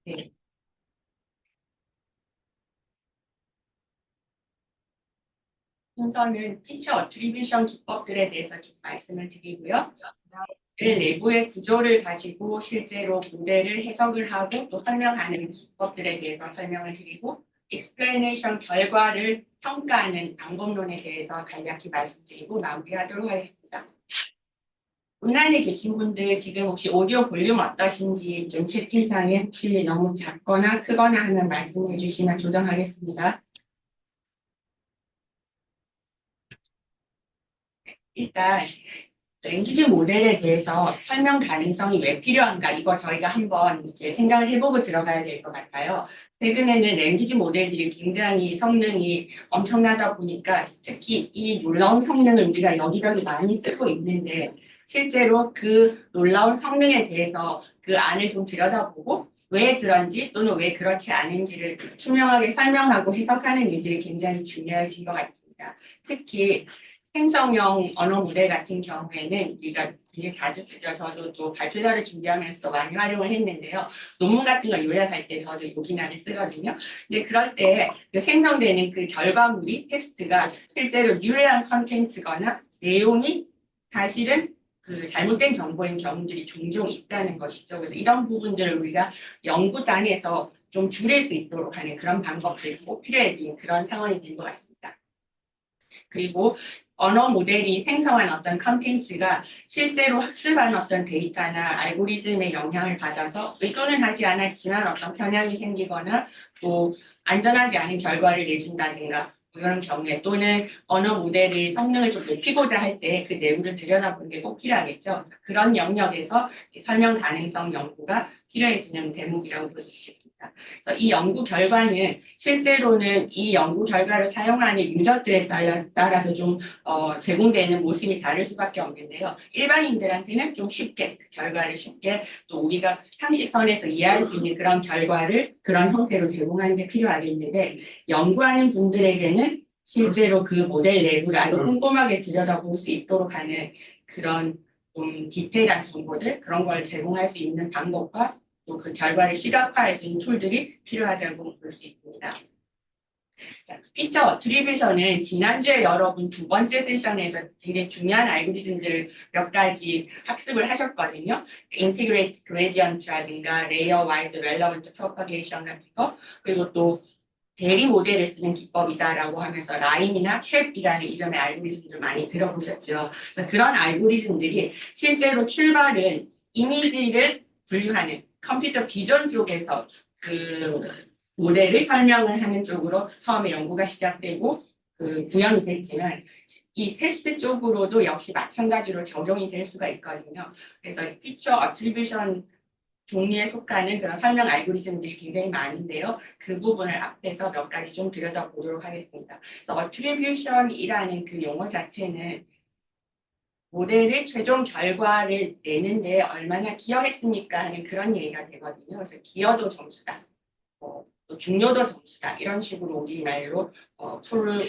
네. 우선은 피처 어트리뷰션 기법들에 대해서 좀 말씀을 드리고요. 내부의 구조를 가지고 실제로 모델을 해석을 하고 또 설명하는 기법들에 대해서 설명을 드리고 explanation 결과를 평가하는 방법론에 대해서 간략히 말씀드리고 마무리하도록 하겠습니다. 온라인에 계신 분들 지금 혹시 오디오 볼륨 어떠신지 좀 채팅창에 혹시 너무 작거나 크거나 하면 말씀해 주시면 조정하겠습니다. 일단 랭귀지 모델에 대해서 설명 가능성이 왜 필요한가 이거 저희가 한번 이제 생각을 해보고 들어가야 될 것 같아요. 최근에는 랭귀지 모델들이 굉장히 성능이 엄청나다 보니까 특히 이 놀라운 성능을 우리가 여기저기 많이 쓰고 있는데 실제로 그 놀라운 성능에 대해서 그 안을 좀 들여다보고 왜 그런지 또는 왜 그렇지 않은지를 투명하게 설명하고 해석하는 일들이 굉장히 중요해진 것 같습니다. 특히 생성형 언어 모델 같은 경우에는 우리가 되게 자주 쓰죠. 저도 또 발표자를 준비하면서 많이 활용을 했는데요. 논문 같은 거 요약할 때 저도 여기나를 쓰거든요. 근데 그럴 때 그 생성되는 그 결과물이 텍스트가 실제로 유해한 컨텐츠거나 내용이 사실은 그 잘못된 정보인 경우들이 종종 있다는 것이죠. 그래서 이런 부분들을 우리가 연구단에서 좀 줄일 수 있도록 하는 그런 방법들이 꼭 필요해진 그런 상황이 된 것 같습니다. 그리고 언어 모델이 생성한 어떤 컨텐츠가 실제로 학습한 어떤 데이터나 알고리즘의 영향을 받아서 의도는 하지 않았지만 어떤 편향이 생기거나 또 안전하지 않은 결과를 내준다든가 이런 경우에 또는 언어 모델의 성능을 좀 높이고자 할 때 그 내부를 들여다보는 게 꼭 필요하겠죠. 그런 영역에서 설명 가능성 연구가 필요해지는 대목이라고 볼 수 있겠습니다. 그래서 이 연구 결과는 실제로는 이 연구 결과를 사용하는 유저들에 따라서 좀 제공되는 모습이 다를 수밖에 없는데요. 일반인들한테는 좀 쉽게 결과를 쉽게 또 우리가 상식선에서 이해할 수 있는 그런 결과를 그런 형태로 제공하는 게 필요하겠는데 연구하는 분들에게는 실제로 그 모델 내부를 아주 꼼꼼하게 들여다볼 수 있도록 하는 그런 좀 디테일한 정보들 그런 걸 제공할 수 있는 방법과 또 그 결과를 시각화할 수 있는 툴들이 필요하다고 볼 수 있습니다. 자, 피처 어트리뷰션은 지난주에 여러분 두 번째 세션에서 굉장히 중요한 알고리즘들 몇 가지 학습을 하셨거든요. 인티그레이트 그레디언트라든가 레이어 와이즈 렐러번트 프로파게이션 같은 거 그리고 또 대리 모델을 쓰는 기법이다라고 하면서 라임이나 캡이라는 이름의 알고리즘들 많이 들어보셨죠. 그래서 그런 알고리즘들이 실제로 출발은 이미지를 분류하는 컴퓨터 비전 쪽에서 그 모델을 설명을 하는 쪽으로 처음에 연구가 시작되고 그 구현이 됐지만 이 텍스트 쪽으로도 역시 마찬가지로 적용이 될 수가 있거든요. 그래서 피처 어트리뷰션 종류에 속하는 그런 설명 알고리즘들이 굉장히 많은데요. 그 부분을 앞에서 몇 가지 좀 들여다보도록 하겠습니다. 그래서 어트리뷰션이라는 그 용어 자체는 모델의 최종 결과를 내는데 얼마나 기여했습니까 하는 그런 얘기가 되거든요. 그래서 기여도 점수다. 또 중요도 점수다. 이런 식으로 우리말로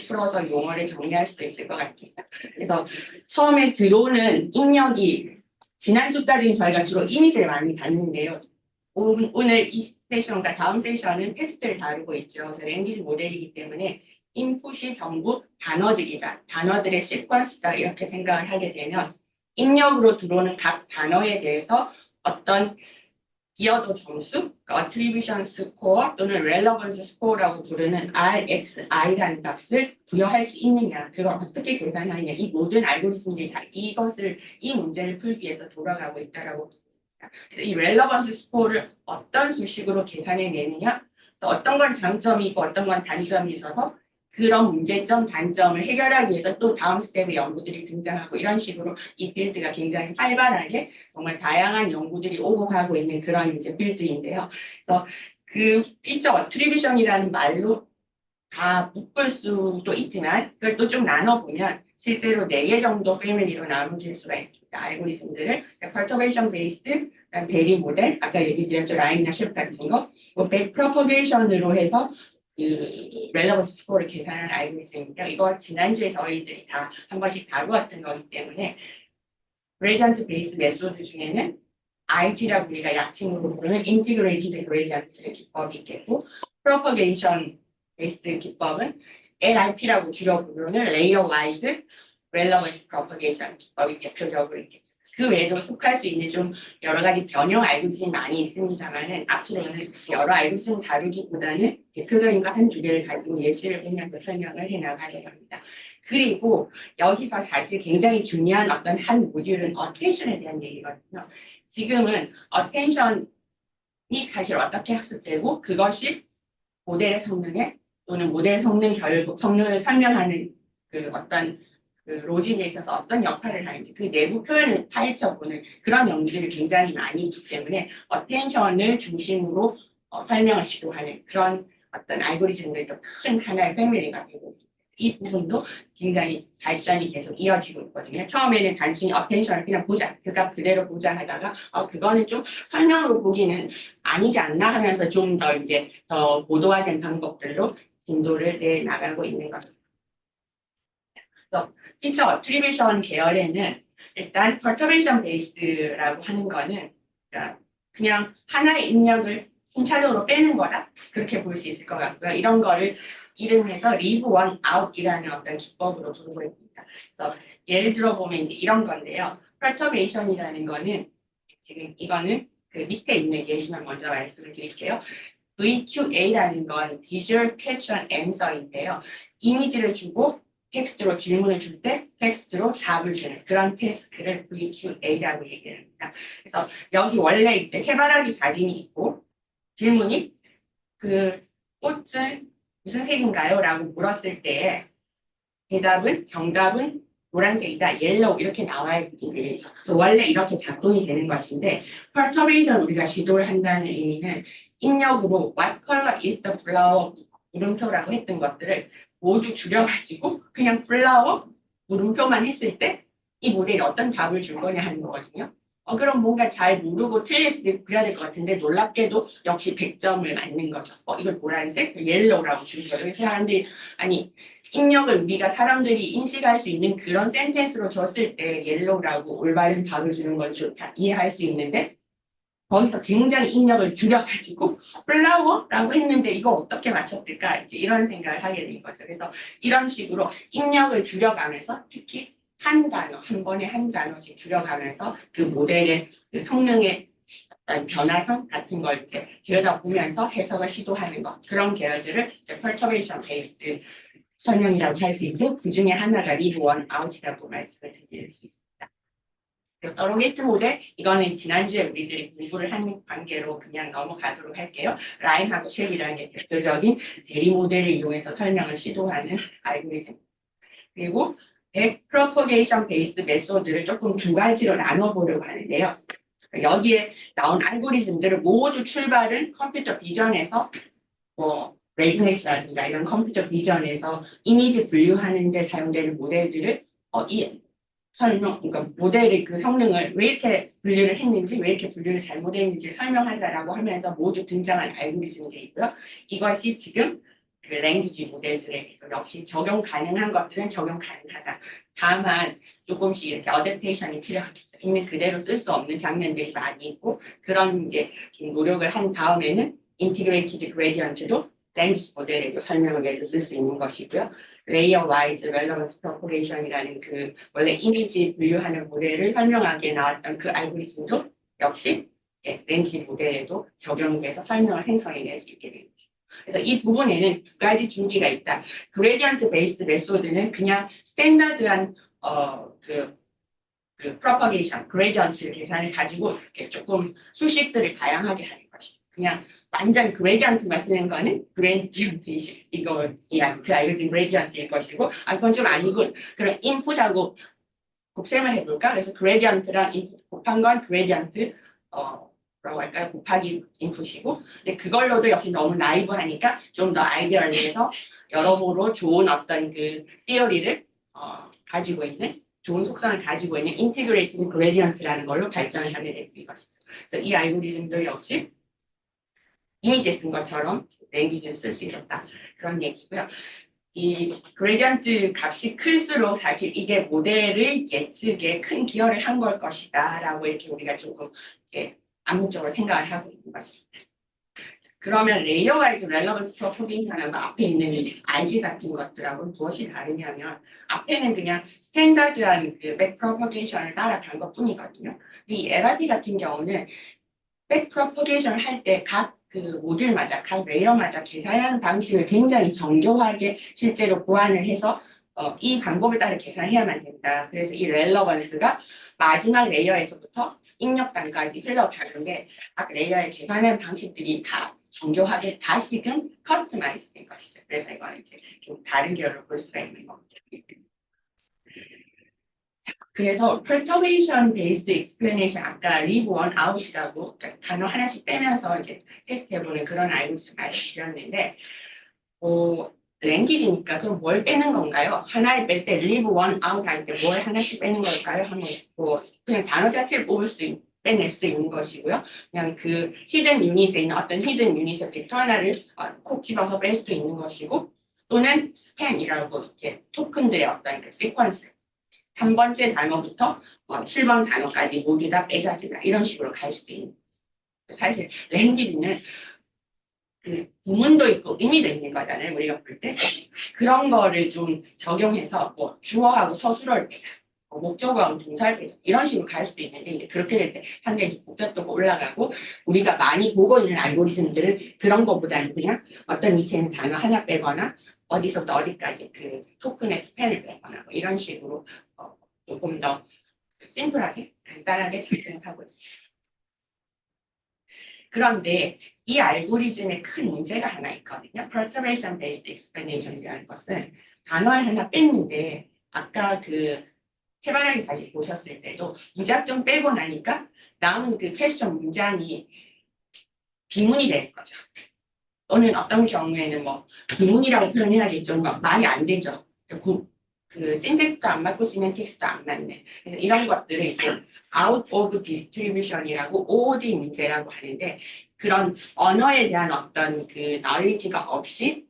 풀어서 용어를 정리할 수도 있을 것 같습니다. 그래서 처음에 들어오는 입력이 지난주까지는 저희가 주로 이미지를 많이 봤는데요. 오늘 이 세션과 다음 세션은 텍스트를 다루고 있죠. 그래서 랭귀지 모델이기 때문에 인풋이 전부 단어들이다. 단어들의 시퀀스다. 이렇게 생각을 하게 되면 입력으로 들어오는 각 단어에 대해서 어떤 기여도 점수, attribution score 또는 relevance score라고 부르는 RXI라는 값을 부여할 수 있느냐, 그걸 어떻게 계산하느냐, 이 모든 알고리즘들이 다 이 문제를 풀기 위해서 돌아가고 있다라고 봅니다. 그래서 이 relevance score를 어떤 수식으로 계산해 내느냐, 어떤 건 장점이고 어떤 건 단점이 있어서 그런 문제점, 단점을 해결하기 위해서 또 다음 스텝의 연구들이 등장하고 이런 식으로 이 필드가 굉장히 활발하게 정말 다양한 연구들이 오고 가고 있는 그런 이제 필드인데요. 그래서 그 피처 어트리뷰션이라는 말로 다 묶을 수도 있지만 그걸 또 좀 나눠보면 실제로 4개 정도 패밀리로 나눠질 수가 있습니다. 알고리즘들을 퍼터베이션 베이스드, 대리 모델, 아까 얘기 드렸죠. 라인이나 쉘 같은 거, 백 프로퍼게이션으로 해서 그 relevance 스코어를 계산하는 알고리즘인데요. 이거 지난주에 저희들이 다 한 번씩 다루었던 거기 때문에 그레디언트 베이스 메소드 중에는 IG라고 우리가 약칭으로 부르는 Integrated Gradient 기법이 있겠고, Propagation Based 기법은 LIP라고 줄여 부르는 Layer Wise Relevance Propagation 기법이 대표적으로 있겠죠. 그 외에도 속할 수 있는 좀 여러 가지 변형 알고리즘이 많이 있습니다만은 앞으로는 여러 알고리즘 다루기보다는 대표적인 거 한 두 개를 가지고 예시를 보면서 설명을 해 나가려고 합니다. 그리고 여기서 사실 굉장히 중요한 어떤 한 모듈은 어텐션에 대한 얘기거든요. 지금은 어텐션이 사실 어떻게 학습되고 그것이 모델의 성능에 또는 모델 성능 결국 성능을 설명하는 그 어떤 그 로직에 있어서 어떤 역할을 하는지 그 내부 표현을 파헤쳐보는 그런 연구들이 굉장히 많이 있기 때문에 어텐션을 중심으로 설명을 시도하는 그런 어떤 알고리즘들도 큰 하나의 패밀리가 되고 있습니다. 이 부분도 굉장히 발전이 계속 이어지고 있거든요. 처음에는 단순히 어텐션을 그냥 보자, 그 값 그대로 보자 하다가 그거는 좀 설명으로 보기는 아니지 않나 하면서 좀 더 이제 더 고도화된 방법들로 진도를 내 나가고 있는 것입니다. 그래서 피처 어트리뷰션 계열에는 일단 퍼터베이션 베이스드라고 하는 거는 그냥 하나의 입력을 순차적으로 빼는 거다 그렇게 볼 수 있을 것 같고요. 이런 거를 이름해서 leave one out이라는 어떤 기법으로 부르고 있습니다. 그래서 예를 들어 보면 이제 이런 건데요. 퍼터베이션이라는 거는 지금 이거는 그 밑에 있는 예시만 먼저 말씀을 드릴게요. VQA라는 건 Visual Question Answer인데요. 이미지를 주고 텍스트로 질문을 줄 때 텍스트로 답을 주는 그런 태스크를 VQA라고 얘기합니다. 그래서 여기 원래 이제 해바라기 사진이 있고 질문이 그 꽃은 무슨 색인가요? 라고 물었을 때 대답은 정답은 노란색이다, 옐로우 이렇게 나와야 되죠. 그래서 원래 이렇게 작동이 되는 것인데 퍼터베이션 우리가 시도를 한다는 의미는 입력으로 What color is the flower? 물음표라고 했던 것들을 모두 줄여가지고 그냥 flower 물음표만 했을 때 이 모델이 어떤 답을 줄 거냐 하는 거거든요. 그럼 뭔가 잘 모르고 틀릴 수도 있고 그래야 될 것 같은데 놀랍게도 역시 100점을 맞는 거죠. 이걸 노란색, 옐로우라고 준 거예요. 사람들이 아니 입력을 우리가 사람들이 인식할 수 있는 그런 센텐스로 줬을 때 옐로우라고 올바른 답을 주는 건 좋다 이해할 수 있는데 거기서 굉장히 입력을 줄여가지고 플라워라고 했는데 이거 어떻게 맞췄을까 이제 이런 생각을 하게 된 거죠. 그래서 이런 식으로 입력을 줄여가면서 특히 한 단어 한 번에 한 단어씩 줄여가면서 그 모델의 그 성능의 변화성 같은 걸 이제 들여다보면서 해석을 시도하는 것 그런 계열들을 퍼터베이션 베이스드 설명이라고 할 수 있고 그 중에 하나가 leave one out이라고 말씀을 드릴 수 있습니다. 서로게이트 모델 이거는 지난주에 우리들이 공부를 한 관계로 그냥 넘어가도록 할게요. 라임하고 쉘이라는 게 대표적인 대리 모델을 이용해서 설명을 시도하는 알고리즘. 그리고 프로퍼게이션 베이스드 메소드를 조금 두 가지로 나눠보려고 하는데요. 여기에 나온 알고리즘들을 모두 출발은 컴퓨터 비전에서 레이즈넷이라든가 이런 컴퓨터 비전에서 이미지 분류하는 데 사용되는 모델들을 이 설명, 그러니까 모델의 그 성능을 왜 이렇게 분류를 했는지, 왜 이렇게 분류를 잘못했는지 설명하자라고 하면서 모두 등장한 알고리즘들이 있고요. 이것이 지금 그 랭귀지 모델들에게 역시 적용 가능한 것들은 적용 가능하다. 다만 조금씩 이렇게 어댑테이션이 필요하겠죠. 있는 그대로 쓸 수 없는 장면들이 많이 있고 그런 이제 좀 노력을 한 다음에는 인티그레이티드 그레디언트도 랭귀지 모델에도 설명을 해서 쓸 수 있는 것이고요. 레이어 와이즈 relevance propagation이라는 그 원래 이미지 분류하는 모델을 설명하기 위해 나왔던 그 알고리즘도 역시 랭귀지 모델에도 적용돼서 설명을 생성해낼 수 있게 됩니다. 그래서 이 부분에는 두 가지 준비가 있다. 그레디언트 베이스드 메소드는 그냥 스탠다드한 그 propagation, 그레디언트 계산을 가지고 이렇게 조금 수식들을 다양하게 하는 것이 그냥 완전 그레디언트만 쓰는 거는 그레디언트 이거 그 알고리즘 그레디언트일 것이고 그건 좀 아니고 그런 인풋하고 곱셈을 해볼까? 그래서 그레디언트랑 인풋 곱한 건 그레디언트 뭐라고 할까요? 곱하기 인풋이고 근데 그걸로도 역시 너무 나이브하니까 좀 더 아이디어리해서 여러모로 좋은 어떤 그 티어리를 가지고 있는 좋은 속성을 가지고 있는 인티그레이티드 그레디언트라는 걸로 발전을 하게 되는 것이죠. 그래서 이 알고리즘도 역시 이미지 쓴 것처럼 랭귀지를 쓸 수 있었다. 그런 얘기고요. 이 그레디언트 값이 클수록 사실 이게 모델의 예측에 큰 기여를 한 걸 것이다 라고 이렇게 우리가 조금 이렇게 암묵적으로 생각을 하고 있는 것입니다. 그러면 레이어 와이즈 relevance propagation하고 앞에 있는 RG 같은 것들하고 무엇이 다르냐면 앞에는 그냥 스탠다드한 그 back propagation을 따라간 것뿐이거든요. 이 LRP 같은 경우는 back propagation을 할 때 각 그 모듈마다 각 레이어마다 계산하는 방식을 굉장히 정교하게 실제로 보완을 해서 이 방법을 따라 계산해야만 된다. 그래서 이 렐러번스가 마지막 레이어에서부터 입력단까지 흘러가는데 각 레이어의 계산하는 방식들이 다 정교하게 다시금 커스터마이즈 된 것이죠. 그래서 이거는 이제 좀 다른 계열로 볼 수가 있는 겁니다. 그래서 perturbation based explanation 아까 leave one out이라고 단어 하나씩 빼면서 이제 테스트 해보는 그런 알고리즘 말씀드렸는데 랭귀지니까 그럼 뭘 빼는 건가요? 하나를 뺄 때 leave one out 할 때 뭘 하나씩 빼는 걸까요? 하면 그냥 단어 자체를 뽑을 수도 빼낼 수도 있는 것이고요. 그냥 그 히든 유닛에 있는 어떤 히든 유닛의 벡터 하나를 콕 집어서 뺄 수도 있는 것이고 또는 스팬이라고 이렇게 토큰들의 어떤 그 시퀀스 3번째 단어부터 7번 단어까지 모두 다 빼자기다 이런 식으로 갈 수도 있는 사실 랭귀지는 그 구문도 있고 의미도 있는 거잖아요. 우리가 볼 때. 그런 거를 좀 적용해서 뭐 주어하고 서술어를 빼자. 목적어하고 동사를 빼자. 이런 식으로 갈 수도 있는데 이제 그렇게 될 때 상당히 복잡도가 올라가고 우리가 많이 보고 있는 알고리즘들은 그런 것보다는 그냥 어떤 위치에 있는 단어 하나 빼거나 어디서부터 어디까지 그 토큰의 스팬을 빼거나 뭐 이런 식으로 조금 더 심플하게 간단하게 작성하고 있습니다. 그런데 이 알고리즘에 큰 문제가 하나 있거든요. Perturbation Based Explanation이라는 것은 단어를 하나 뺐는데 아까 그 해바라기 다시 보셨을 때도 무작정 빼고 나니까 남은 그 퀘스천 문장이 비문이 되는 거죠. 또는 어떤 경우에는 뭐 비문이라고 표현해야겠죠. 말이 안 되죠. 그 신텍스도 안 맞고 시멘틱스도 안 맞네. 그래서 이런 것들을 이제 out of distribution이라고 OOD 문제라고 하는데 그런 언어에 대한 어떤 그 knowledge가 없이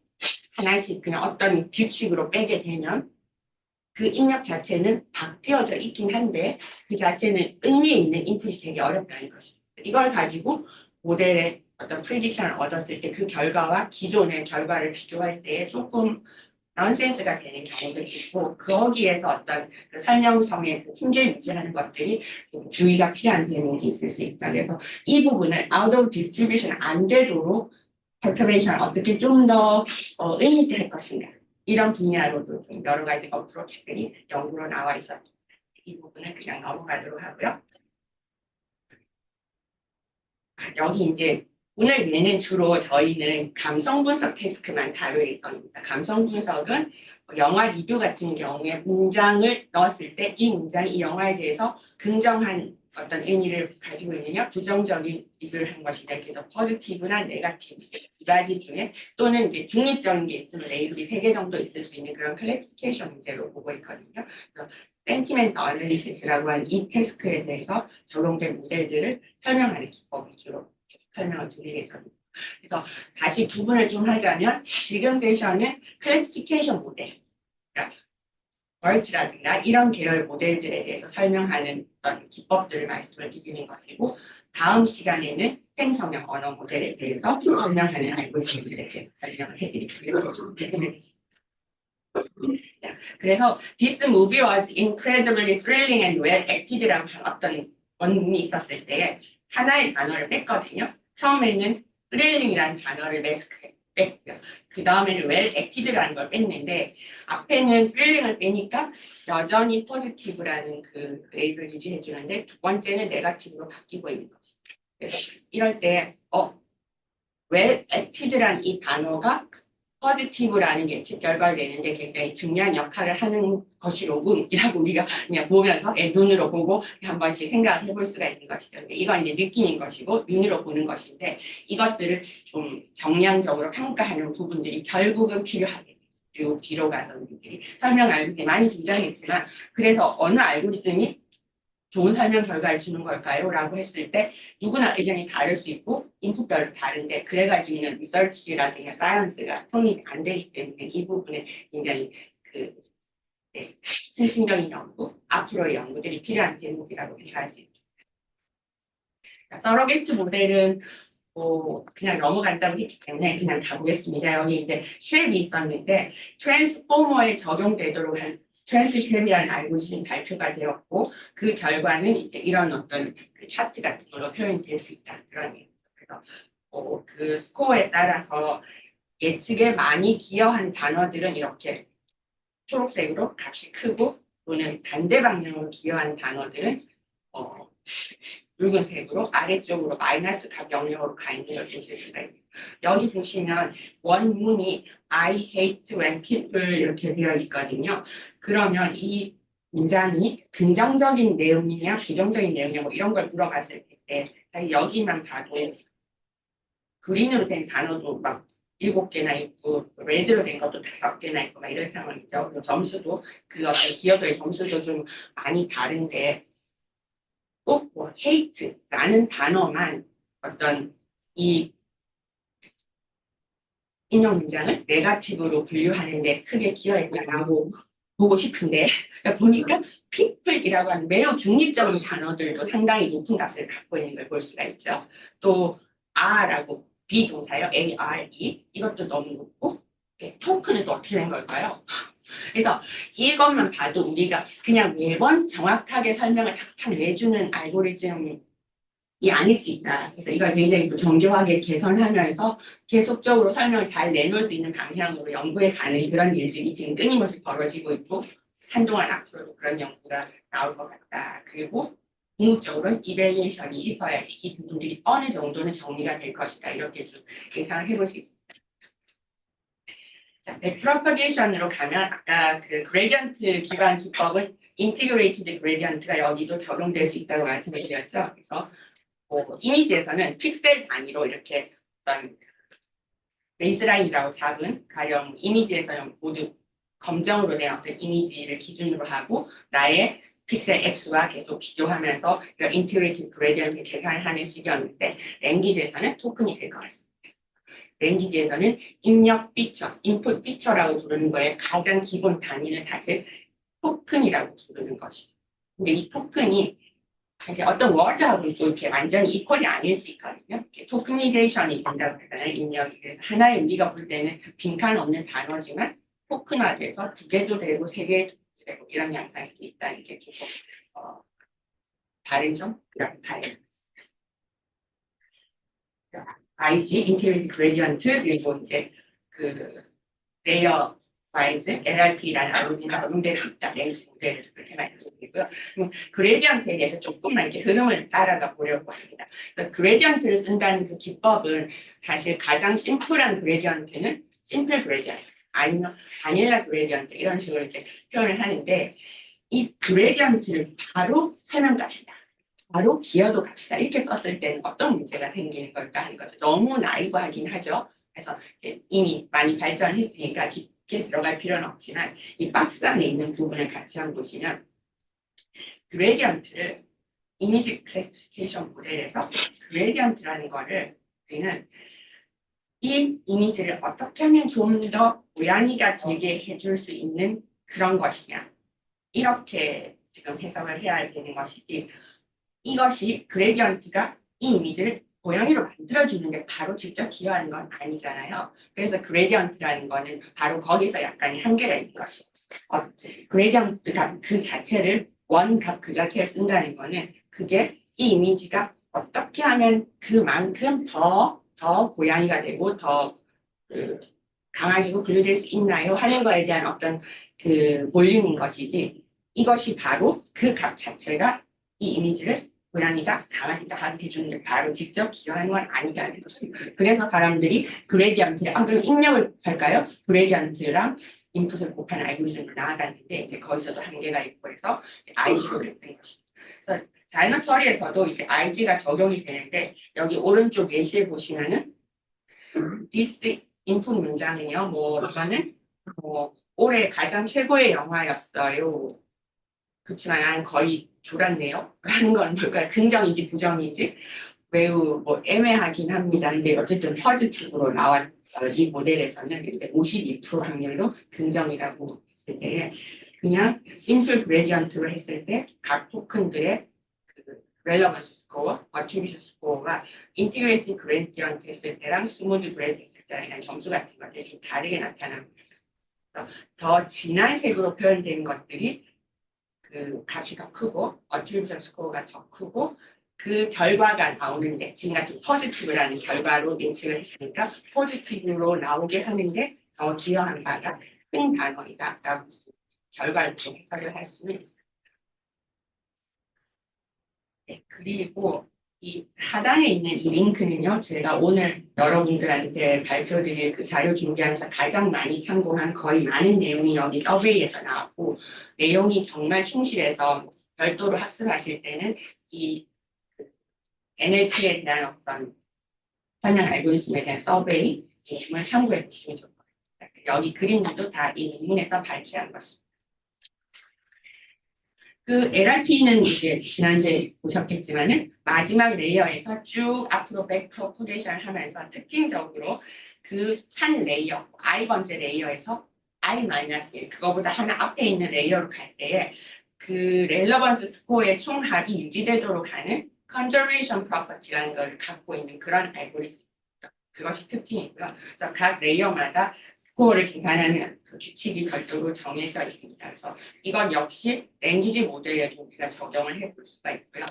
하나씩 그냥 어떤 규칙으로 빼게 되면 그 입력 자체는 바뀌어져 있긴 한데 그 자체는 의미 있는 인풋이 되게 어렵다는 것이죠. 이걸 가지고 모델의 어떤 프리딕션을 얻었을 때 그 결과와 기존의 결과를 비교할 때 조금 넌센스가 되는 경우들이 있고 거기에서 어떤 그 설명성의 그 품질 유지하는 것들이 좀 주의가 필요한 부분이 있을 수 있다. 그래서 이 부분을 out of distribution 안 되도록 perturbation을 어떻게 좀 더 의미 있게 할 것인가 이런 분야로도 좀 여러 가지 어프로치들이 연구로 나와 있었습니다. 이 부분은 그냥 넘어가도록 하고요. 여기 이제 오늘 얘는 주로 저희는 감성 분석 태스크만 다룰 예정입니다. 감성 분석은 영화 리뷰 같은 경우에 문장을 넣었을 때 이 문장이 이 영화에 대해서 긍정한 어떤 의미를 가지고 있느냐 부정적인 리뷰를 한 것이냐 그래서 포지티브나 네거티브 두 가지 중에 또는 이제 중립적인 게 있으면 레이블이 3개 정도 있을 수 있는 그런 클래시피케이션 문제로 보고 있거든요. 그래서 센티멘트 어널리시스라고 하는 이 태스크에 대해서 적용된 모델들을 설명하는 기법 위주로 설명을 드릴 예정입니다. 그래서 다시 구분을 좀 하자면 지금 세션은 클래시피케이션 모델, 그러니까 월트라든가 이런 계열 모델들에 대해서 설명하는 어떤 기법들을 말씀을 드리는 것이고 다음 시간에는 생성형 언어 모델에 대해서 설명하는 알고리즘들에 대해서 설명을 해드리겠습니다. 그래서 This movie was incredibly thrilling and well acted라고 어떤 원문이 있었을 때 하나의 단어를 뺐거든요. 처음에는 thrilling이라는 단어를 뺐고요. 그 다음에는 well acted라는 걸 뺐는데 앞에는 thrilling을 빼니까 여전히 positive라는 그 레이블을 유지해 주는데 두 번째는 negative로 바뀌고 있는 거죠. 그래서 이럴 때 well acted라는 이 단어가 포지티브라는 예측 결과를 내는데 굉장히 중요한 역할을 하는 것이 로그이라고 우리가 그냥 보면서 눈으로 보고 한 번씩 생각을 해볼 수가 있는 것이죠. 이건 이제 느끼는 것이고 눈으로 보는 것인데 이것들을 좀 정량적으로 평가하는 부분들이 결국은 필요하게 쭉 뒤로 가는 분들이 설명 알고리즘이 많이 등장했지만 그래서 어느 알고리즘이 좋은 설명 결과를 주는 걸까요? 라고 했을 때 누구나 의견이 다를 수 있고 인풋별로 다른데 그래가지고는 리서치라든가 사이언스가 성립이 안 되기 때문에 이 부분에 굉장히 그 심층적인 연구, 앞으로의 연구들이 필요한 대목이라고 생각할 수 있습니다. 서러게이트 모델은 그냥 넘어간다고 했기 때문에 그냥 가보겠습니다. 여기 이제 쉘이 있었는데 트랜스포머에 적용되도록 한 트랜스 쉘이라는 알고리즘이 발표가 되었고 그 결과는 이제 이런 어떤 그 차트 같은 걸로 표현될 수 있다. 그런 얘기죠. 그래서 그 스코어에 따라서 예측에 많이 기여한 단어들은 이렇게 초록색으로 값이 크고 또는 반대 방향으로 기여한 단어들은 어, 붉은색으로 아래쪽으로 마이너스 값 영역으로 가 있는 걸 보실 수가 있어요. 여기 보시면 원문이 I hate when people 이렇게 되어 있거든요. 그러면 이 문장이 긍정적인 내용이냐 부정적인 내용이냐 뭐 이런 걸 물어봤을 때 여기만 봐도 그린으로 된 단어도 막 7개나 있고 레드로 된 것도 5개나 있고 막 이런 상황이죠. 그리고 점수도 그 어떤 기업의 점수도 좀 많이 다른데 꼭 뭐 hate라는 단어만 어떤 이 인용 문장을 네거티브로 분류하는데 크게 기여했다라고 보고 싶은데 보니까 people이라고 하는 매우 중립적인 단어들도 상당히 높은 값을 갖고 있는 걸 볼 수가 있죠. 또 are라고 비동사요. are 이것도 너무 높고 토큰은 또 어떻게 된 걸까요? 그래서 이것만 봐도 우리가 그냥 매번 정확하게 설명을 탁탁 내주는 알고리즘이 아닐 수 있다. 그래서 이걸 굉장히 또 정교하게 개선하면서 계속적으로 설명을 잘 내놓을 수 있는 방향으로 연구해 가는 그런 일들이 지금 끊임없이 벌어지고 있고 한동안 앞으로도 그런 연구가 나올 것 같다. 그리고 궁극적으로는 이벨리에이션이 있어야지 이 부분들이 어느 정도는 정리가 될 것이다. 이렇게 좀 예상을 해볼 수 있습니다. 자, 백프로퍼게이션으로 가면 아까 그 그레디언트 기반 기법은 인티그레이티드 그레디언트가 여기도 적용될 수 있다고 말씀을 드렸죠. 그래서 이미지에서는 픽셀 단위로 이렇게 어떤 베이스라인이라고 잡은 가령 이미지에서는 모두 검정으로 된 어떤 이미지를 기준으로 하고 나의 픽셀 X와 계속 비교하면서 인티그레이티드 그레디언트 계산을 하는 식이었는데 랭귀지에서는 토큰이 될 것 같습니다. 랭귀지에서는 입력 피처, 인풋 피처라고 부르는 거에 가장 기본 단위는 사실 토큰이라고 부르는 것이죠. 근데 이 토큰이 사실 어떤 워드하고는 또 이렇게 완전히 이퀄이 아닐 수 있거든요. 토크니제이션이 된다고 하잖아요. 입력이. 그래서 하나의 우리가 볼 때는 빈칸 없는 단어지만 토큰화돼서 2개도 되고 3개도 되고 이런 양상이 있다는 게 조금 다른 점이라고 봐요. IG, 인테리티 그레디언트, 그리고 이제 그 레이어 와이즈, LRP라는 알고리즘이 적용되고 있다. 랭지 모델을 그렇게 말씀드리고요. 그레디언트에 대해서 조금만 이렇게 흐름을 따라가 보려고 합니다. 그러니까 그레디언트를 쓴다는 그 기법은 사실 가장 심플한 그레디언트는 심플 그레디언트, 아니면 바닐라 그레디언트 이런 식으로 이렇게 표현을 하는데 이 그레디언트를 바로 설명값이다. 바로 기여도 값이다. 이렇게 썼을 때는 어떤 문제가 생기는 걸까 하는 거죠. 너무 나이브하긴 하죠. 그래서 이미 많이 발전했으니까 깊게 들어갈 필요는 없지만 이 박스 안에 있는 부분을 같이 한번 보시면 그레디언트를 이미지 클래시피케이션 모델에서 그레디언트라는 거를 우리는 이 이미지를 어떻게 하면 좀 더 고양이가 되게 해줄 수 있는 그런 것이냐 이렇게 지금 해석을 해야 되는 것이지 이것이 그레디언트가 이 이미지를 고양이로 만들어주는 게 바로 직접 기여하는 건 아니잖아요. 그래서 그레디언트라는 거는 바로 거기서 약간의 한계가 있는 것이에요. 그레디언트가 그 자체를 원값 그 자체를 쓴다는 거는 그게 이 이미지가 어떻게 하면 그만큼 더 고양이가 되고 더 강아지로 분류될 수 있나요? 하는 거에 대한 어떤 그 볼륨인 것이지 이것이 바로 그 값 자체가 이 이미지를 고양이가 강아지가 하게 해주는 게 바로 직접 기여하는 건 아니다는 것입니다. 그래서 사람들이 그레디언트, 그럼 입력을 할까요? 그레디언트랑 인풋을 곱하는 알고리즘으로 나아갔는데 이제 거기서도 한계가 있고 해서 IG로 됐던 것입니다. 그래서 자연어 처리에서도 이제 IG가 적용이 되는데 여기 오른쪽 예시에 보시면은 this 인풋 문장은요, 이거는 올해 가장 최고의 영화였어요. 그렇지만 나는 거의 졸았네요. 라는 건 뭘까요? 긍정인지 부정인지 매우 애매하긴 합니다. 근데 어쨌든 퍼지티브로 나왔 이 모델에서는 52% 확률로 긍정이라고 했을 때 그냥 심플 그레디언트로 했을 때 각 토큰들의 렐러번스 스코어, 어트리뷰션 스코어가 인티그레이티브 그레디언트 했을 때랑 스무드 그레디언트 했을 때랑 점수 같은 것들이 좀 다르게 나타납니다. 더 진한 색으로 표현된 것들이 그 값이 더 크고 어트리뷰션 스코어가 더 크고 그 결과가 나오는데 지금 같은 포지티브라는 결과로 인식을 했으니까 포지티브로 나오게 하는데 더 기여한 바가 큰 단어이다라고 결과를 좀 해석을 할 수는 있습니다. 네, 그리고 이 하단에 있는 이 링크는요, 제가 오늘 여러분들한테 발표드릴 그 자료 준비하면서 가장 많이 참고한 거의 많은 내용이 여기 서베이에서 나왔고, 내용이 정말 충실해서 별도로 학습하실 때는 이 NLP에 대한 어떤 설명 알고리즘에 대한 서베이 내용을 참고해 보시면 좋을 것 같습니다. 여기 그림들도 다 이 논문에서 발췌한 것입니다. 그 LRP는 이제 지난주에 보셨겠지만은 마지막 레이어에서 쭉 앞으로 백 프로포게이션 하면서 특징적으로 그 한 레이어, I 번째 레이어에서 I-1, 그거보다 하나 앞에 있는 레이어로 갈 때에 그 렐러번스 스코어의 총합이 유지되도록 하는 컨저베이션 프로퍼티라는 걸 갖고 있는 그런 알고리즘. 그것이 특징이고요. 그래서 각 레이어마다 스코어를 계산하는 그 규칙이 별도로 정해져 있습니다. 그래서 이건 역시 랭귀지 모델에 우리가 적용을 해볼 수가 있고요.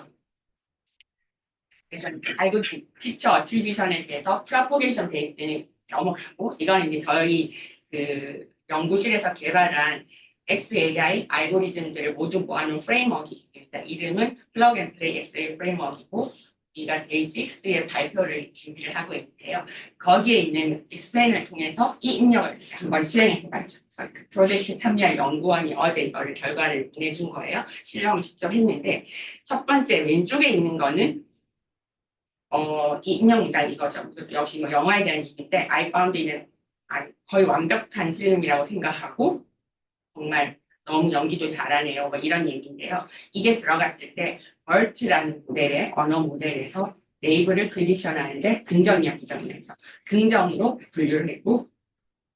그래서 알고 피처 어트리뷰션에 대해서 프로포게이션 베이스는 넘어가고 이건 이제 저희 그 연구실에서 개발한 XAI 알고리즘들을 모두 모아놓은 프레임워크가 있습니다. 이름은 플러그 앤 플레이 XAI 프레임워크이고 우리가 데이 6의 발표를 준비를 하고 있는데요. 거기에 있는 디스플레이를 통해서 이 입력을 한번 실행해 봤죠. 그래서 그 프로젝트 참여한 연구원이 어제 이거를 결과를 보내준 거예요. 실험을 직접 했는데 첫 번째 왼쪽에 있는 거는 이 입력문장 이거죠. 역시 뭐 영화에 대한 얘기인데 I found it는 거의 완벽한 필름이라고 생각하고 정말 너무 연기도 잘하네요. 뭐 이런 얘기인데요. 이게 들어갔을 때 BERT라는 모델의 언어 모델에서 네이버를 프리딕션 하는데 긍정이야 부정이야. 그래서 긍정으로 분류를 했고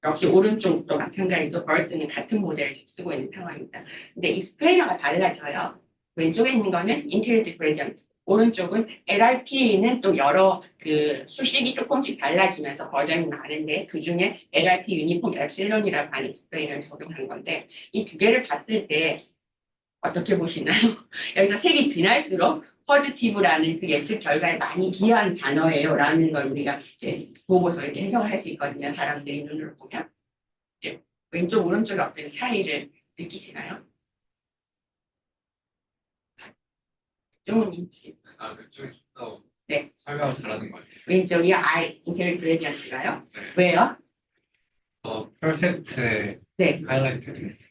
역시 오른쪽도 마찬가지로 BERT는 같은 모델을 쓰고 있는 상황입니다. 근데 이 스플레이너가 달라져요. 왼쪽에 있는 거는 인테그레이티브 그레디언트, 오른쪽은 LRP는 또 여러 그 수식이 조금씩 달라지면서 버전이 많은데 그 중에 LRP 유니폼 엡실론이라고 하는 스프레이를 적용한 건데 이 두 개를 봤을 때 어떻게 보시나요? 여기서 색이 진할수록 포지티브라는 그 예측 결과에 많이 기여한 단어예요라는 걸 우리가 이제 보고서 이렇게 해석을 할 수 있거든요. 사람들이 눈으로 보면. 예. 왼쪽 오른쪽에 어떤 차이를 느끼시나요? 정훈님. 그쪽이 좀더 네. 설명을 잘하는 것 같아요. 왼쪽이 I 인텔 그레디언트가요? 네. 왜요? 퍼펙트에 네. 하이라이트 되어 있어요.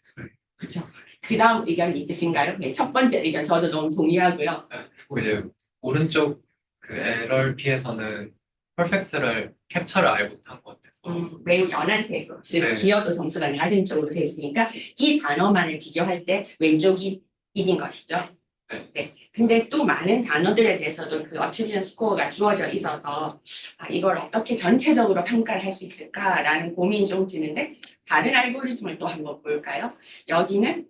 그렇죠. 그 다음 의견이 있으신가요? 네, 첫 번째 의견 저도 너무 동의하고요. 그리고 이제 오른쪽 그 LRP에서는 퍼펙트를 캡처를 아예 못한 것 같아서 매우 연한 색으로, 즉 네. 기여도 점수가 낮은 쪽으로 되어 있으니까 이 단어만을 비교할 때 왼쪽이 이긴 것이죠. 네. 근데 또 많은 단어들에 대해서도 그 어트리뷰션 스코어가 주어져 있어서 이걸 어떻게 전체적으로 평가를 할 수 있을까라는 고민이 좀 드는데 다른 알고리즘을 또 한번 볼까요? 여기는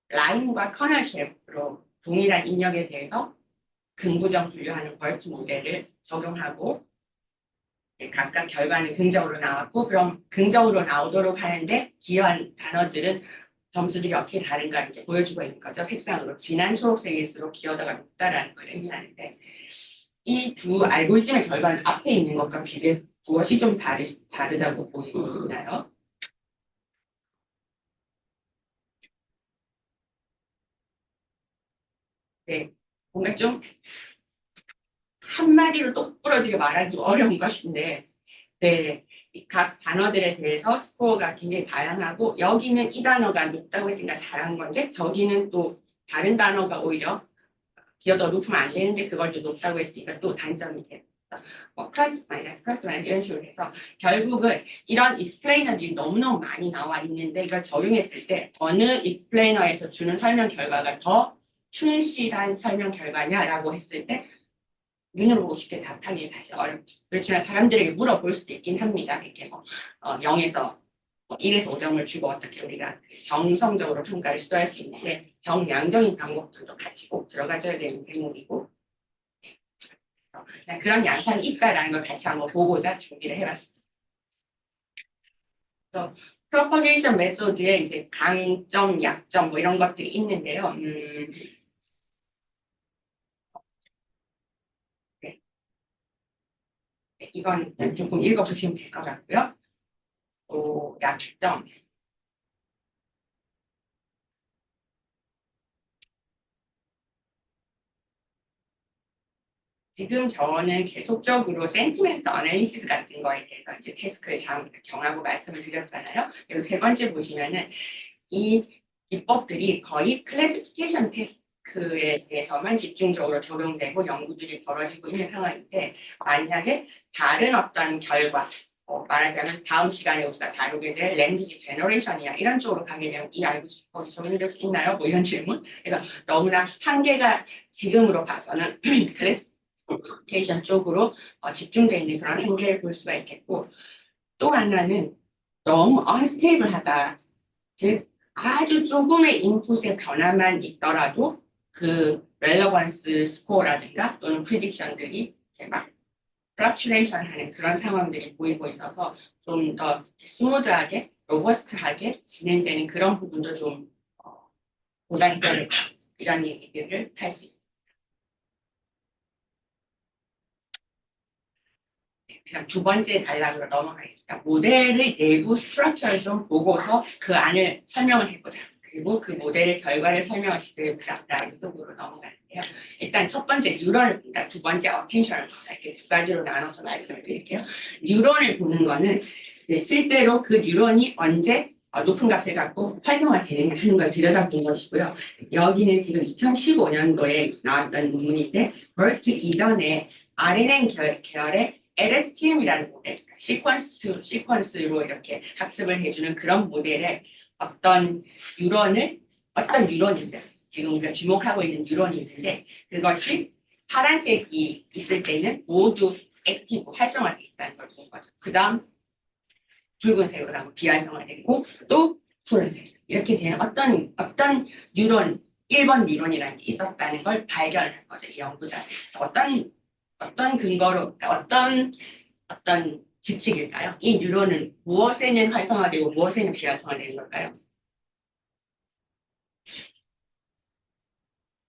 라임과 커널 쉐프로 동일한 입력에 대해서 긍부정 분류하는 벌트 모델을 적용하고 각각 결과는 긍정으로 나왔고 그럼 긍정으로 나오도록 하는데 기여한 단어들은 점수들이 어떻게 다른가 이렇게 보여주고 있는 거죠. 색상으로 진한 초록색일수록 기여도가 높다라는 걸 의미하는데 이 두 알고리즘의 결과는 앞에 있는 것과 비교해서 무엇이 좀 다르다고 보이나요? 네, 뭔가 좀 한마디로 똑부러지게 말하기 좀 어려운 것인데 네, 각 단어들에 대해서 스코어가 굉장히 다양하고 여기는 이 단어가 높다고 했으니까 잘한 건데 저기는 또 다른 단어가 오히려 기어도 높으면 안 되는데 그걸 또 높다고 했으니까 또 단점이 돼요. 플러스 마이너스 이런 식으로 해서 결국은 이런 익스플레이너들이 너무너무 많이 나와 있는데 이걸 적용했을 때 어느 익스플레이너에서 주는 설명 결과가 더 충실한 설명 결과냐라고 했을 때 눈으로 보고 쉽게 답하기 사실 어렵죠. 그렇지만 사람들에게 물어볼 수도 있긴 합니다. 이렇게 0에서 1에서 5점을 주고 어떻게 우리가 정성적으로 평가를 시도할 수 있는데 정량적인 방법들도 같이 꼭 들어가줘야 되는 대목이고 그런 양상이 있다라는 걸 같이 한번 보고자 준비를 해봤습니다. 그래서 프로퍼게이션 메소드에 이제 강점, 약점 뭐 이런 것들이 있는데요. 네. 이건 조금 읽어보시면 될 것 같고요. 또 약점. 지금 저는 계속적으로 센티멘트 어널리시스 같은 거에 대해서 이제 태스크를 정하고 말씀을 드렸잖아요. 그리고 세 번째 보시면은 이 기법들이 거의 클래시피케이션 테스크에 대해서만 집중적으로 적용되고 연구들이 벌어지고 있는 상황인데 만약에 다른 어떤 결과 말하자면 다음 시간에 우리가 다루게 될 랭귀지 제너레이션이나 이런 쪽으로 가게 되면 이 알고 싶어 적용될 수 있나요? 뭐 이런 질문. 그래서 너무나 한계가 지금으로 봐서는 클래시피케이션 쪽으로 집중되어 있는 그런 한계를 볼 수가 있겠고 또 하나는 너무 언스테이블하다. 즉 아주 조금의 인풋의 변화만 있더라도 그 렐러번스 스코어라든가 또는 프리딕션들이 막 플러츄레이션 하는 그런 상황들이 보이고 있어서 좀 더 스무드하게 로버스트하게 진행되는 그런 부분도 좀 고단결 이런 얘기들을 할 수 있습니다. 그냥 두 번째 단락으로 넘어가겠습니다. 모델의 내부 스트럭처를 좀 보고서 그 안을 설명을 해보자. 그리고 그 모델의 결과를 설명을 시도해보자. 라는 쪽으로 넘어가는데요. 일단 첫 번째 뉴런을 본다. 두 번째 어텐션을 본다. 이렇게 두 가지로 나눠서 말씀을 드릴게요. 뉴런을 보는 거는 이제 실제로 그 뉴런이 언제 높은 값을 갖고 활성화되느냐 하는 걸 들여다본 것이고요. 여기는 지금 2015년도에 나왔던 논문인데 버트 이전에 RNN 계열의 LSTM이라는 모델, 시퀀스로 이렇게 학습을 해주는 그런 모델에 어떤 뉴런이 있어요. 지금 우리가 주목하고 있는 뉴런이 있는데 그것이 파란색이 있을 때는 모두 액티브, 활성화되어 있다는 걸 본 거죠. 그 다음 붉은색으로 하고 비활성화되고 또 푸른색. 이렇게 되는 어떤 뉴런, 1번 뉴런이라는 게 있었다는 걸 발견한 거죠. 이 연구자들이. 어떤 근거로, 어떤 규칙일까요? 이 뉴런은 무엇에는 활성화되고 무엇에는 비활성화되는 걸까요?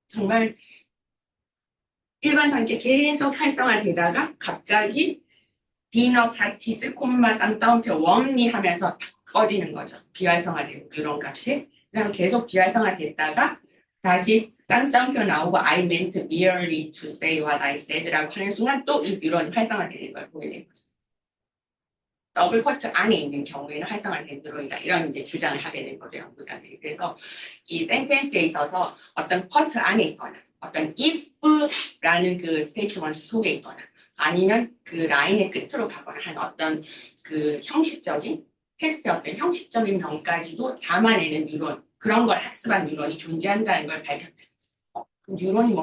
정말 일반성게 계속 활성화되다가 갑자기 디너 파티즈 콤마 쌍따옴표 웜리 하면서 꺼지는 거죠. 비활성화되고 뉴런 값이. 그다음 계속 비활성화됐다가 다시 쌍따옴표 나오고 I meant merely to say what I said라고 하는 순간 또 이 뉴런이 활성화되는 걸 보게 되는 거죠. 더블 쿼트 안에 있는 경우에는 활성화된 뉴런이다. 이런 이제 주장을 하게 된 거죠, 연구자들이. 그래서 이 센텐스에 있어서 어떤 쿼트 안에 있거나 어떤 if라는 그 스테이트먼트 속에 있거나 아니면 그 라인의 끝으로 가거나 한 어떤 그 형식적인 텍스트의 어떤 형식적인 면까지도 담아내는 뉴런 그런 걸 학습한 뉴런이 존재한다는 걸 발견했어요. 그 뉴런이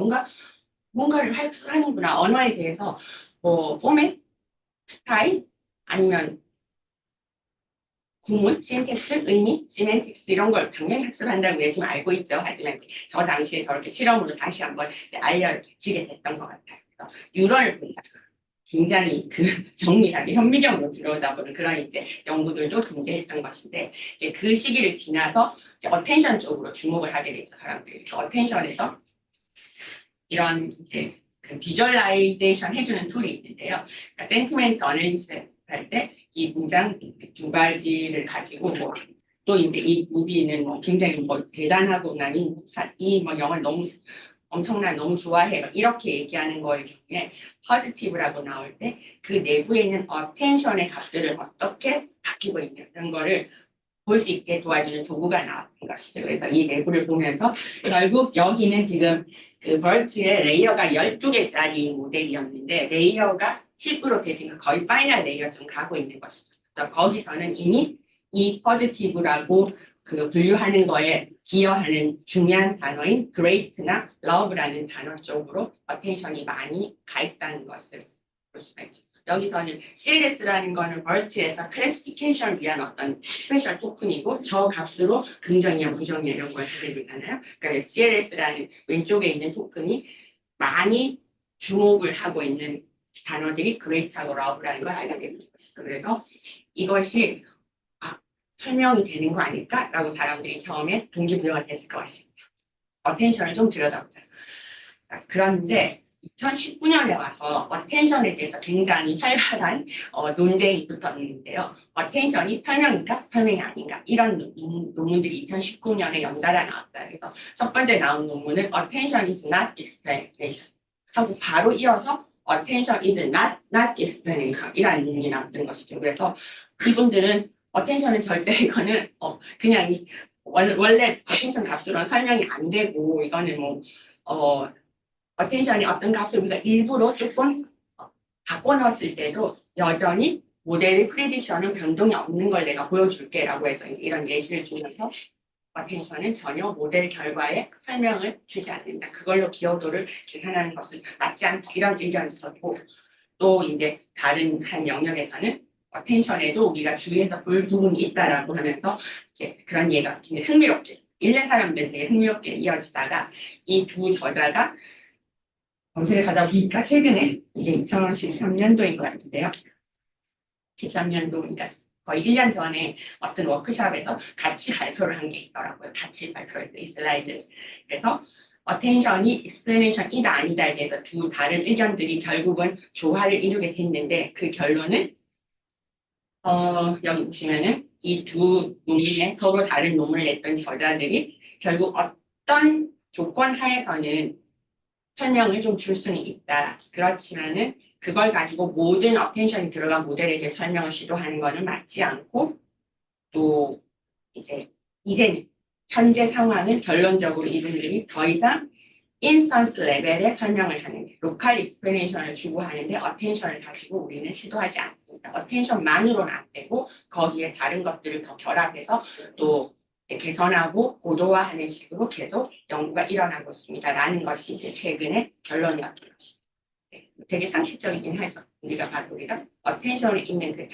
뭔가를 학습하는구나. 언어에 대해서 뭐 포맷, 스타일 아니면 구문, 신텍스, 의미, 시멘틱스 이런 걸 당연히 학습한다고 지금 알고 있죠. 하지만 저 당시에 저렇게 실험으로 다시 한번 알려지게 됐던 것 같아요. 그래서 뉴런을 본다. 굉장히 그 정밀하게 현미경으로 들여다보는 그런 이제 연구들도 존재했던 것인데 이제 그 시기를 지나서 이제 어텐션 쪽으로 주목을 하게 됐죠. 사람들이. 어텐션에서 이런 이제 그 비주얼라이제이션 해주는 툴이 있는데요. 그러니까 센티멘트 어널리시스 할 때 이 문장 두 가지를 가지고 뭐 또 이제 이 무비는 뭐 굉장히 뭐 대단하고 난이뭐 영화를 너무 엄청난 너무 좋아해 이렇게 얘기하는 거의 경우에 포지티브라고 나올 때 그 내부에 있는 어텐션의 값들을 어떻게 바뀌고 있냐 이런 거를 볼 수 있게 도와주는 도구가 나왔던 것이죠. 그래서 이 내부를 보면서 결국 여기는 지금 그 벌트의 레이어가 12개짜리 모델이었는데 레이어가 10으로 됐으니까 거의 파이널 레이어쯤 가고 있는 것이죠. 그래서 거기서는 이미 이 포지티브라고 그 분류하는 거에 기여하는 중요한 단어인 great나 love라는 단어 쪽으로 어텐션이 많이 가 있다는 것을 볼 수가 있죠. 여기서는 CLS라는 거는 벌트에서 클래시피케이션을 위한 어떤 스페셜 토큰이고 저 값으로 긍정이냐 부정이냐 이런 걸 하게 되잖아요. 그러니까 CLS라는 왼쪽에 있는 토큰이 많이 주목을 하고 있는 단어들이 great하고 love라는 걸 알게 되는 것이죠. 그래서 이것이 설명이 되는 거 아닐까라고 사람들이 처음에 동기부여가 됐을 것 같습니다. 어텐션을 좀 들여다보자. 그런데 2019년에 와서 어텐션에 대해서 굉장히 활발한 논쟁이 붙었는데요. 어텐션이 설명인가 설명이 아닌가 이런 논문들이 2019년에 연달아 나왔다. 그래서 첫 번째 나온 논문은 Attention is not explanation 하고 바로 이어서 Attention is not explanation 이라는 논문이 나왔던 것이죠. 그래서 이분들은 어텐션은 절대 이거는 그냥 원래 어텐션 값으로는 설명이 안 되고 이거는 어텐션이 어떤 값을 우리가 일부러 조금 바꿔 넣었을 때도 여전히 모델의 프리딕션은 변동이 없는 걸 내가 보여줄게 라고 해서 이런 예시를 주면서 어텐션은 전혀 모델 결과에 설명을 주지 않는다. 그걸로 기여도를 계산하는 것은 맞지 않다. 이런 의견이 있었고 또 이제 다른 한 영역에서는 어텐션에도 우리가 주위에서 볼 부분이 있다라고 하면서 이제 그런 얘기가 굉장히 흥미롭게 일례 사람들 되게 흥미롭게 이어지다가 이 두 저자가 검색을 가다 보니까 최근에 이게 2013년도인 것 같은데요. 13년도입니다. 거의 1년 전에 어떤 워크숍에서 같이 발표를 한 게 있더라고요. 같이 발표했어요. 이 슬라이드. 그래서 어텐션이 explanation,이다 아니다에 대해서 두 다른 의견들이 결국은 조화를 이루게 됐는데 그 결론은 여기 보시면은 이 두 논문에 서로 다른 논문을 냈던 저자들이 결국 어떤 조건 하에서는 설명을 좀 줄 수는 있다. 그렇지만은 그걸 가지고 모든 어텐션이 들어간 모델에게 설명을 시도하는 것은 맞지 않고 또 이제는 현재 상황은 결론적으로 이분들이 더 이상 인스턴스 레벨의 설명을 하는데 로컬 익스플레이션을 추구하는데 어텐션을 가지고 우리는 시도하지 않습니다. 어텐션만으로는 안 되고 거기에 다른 것들을 더 결합해서 또 개선하고 고도화하는 식으로 계속 연구가 일어나고 있습니다. 라는 것이 이제 최근의 결론이었던 것입니다. 되게 상식적이긴 하죠. 우리가 어텐션에 있는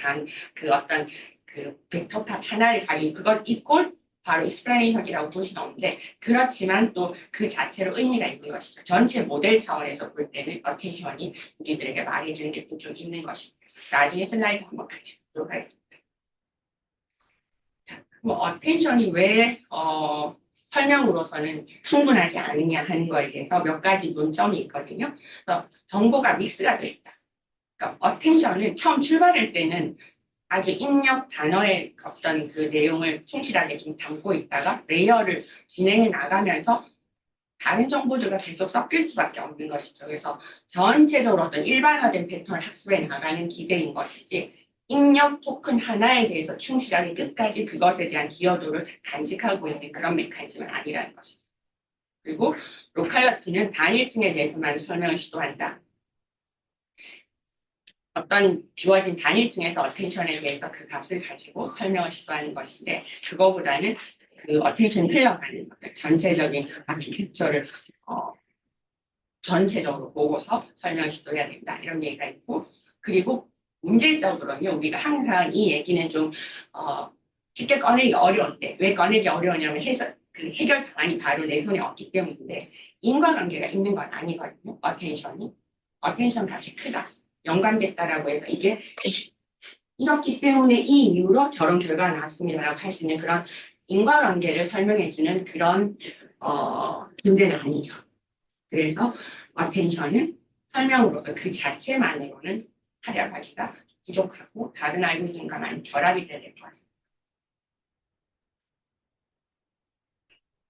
그 어떤 그 벡터탑 하나를 가지고 그것 이꼴 바로 익스플레이션이라고 볼 수는 없는데 그렇지만 또 그 자체로 의미가 있는 것이죠. 전체 모델 차원에서 볼 때는 어텐션이 우리들에게 말해주는 게 또 좀 있는 것입니다. 나중에 슬라이드 한번 같이 보도록 하겠습니다. 자, 어텐션이 왜 설명으로서는 충분하지 않느냐 하는 거에 대해서 몇 가지 논점이 있거든요. 그래서 정보가 믹스가 되어 있다. 그러니까 어텐션은 처음 출발할 때는 아주 입력 단어의 어떤 그 내용을 충실하게 좀 담고 있다가 레이어를 진행해 나가면서 다른 정보들과 계속 섞일 수밖에 없는 것이죠. 그래서 전체적으로 어떤 일반화된 패턴을 학습해 나가는 기제인 것이지 입력 토큰 하나에 대해서 충실하게 끝까지 그것에 대한 기여도를 간직하고 있는 그런 메커니즘은 아니라는 것이죠. 그리고 로컬러티는 단일층에 대해서만 설명을 시도한다. 어떤 주어진 단일층에서 어텐션에 대해서 그 값을 가지고 설명을 시도하는 것인데 그거보다는 그 어텐션이 흘러가는 전체적인 아키텍처를 전체적으로 보고서 설명을 시도해야 된다 이런 얘기가 있고 그리고 문질적으로는 우리가 항상 이 얘기는 좀 쉽게 꺼내기 어려운데 왜 꺼내기 어려우냐면 그 해결 방안이 바로 내 손에 없기 때문인데 인과관계가 있는 건 아니거든요. 어텐션 값이 크다. 연관됐다라고 해서 이게 이렇기 때문에 이 이유로 저런 결과가 나왔습니다라고 할 수 있는 그런 인과관계를 설명해주는 그런 문제는 아니죠. 그래서 어텐션은 설명으로서 그 자체만으로는 활약하기가 부족하고 다른 알고리즘과 많이 결합이 돼야 될 것 같습니다.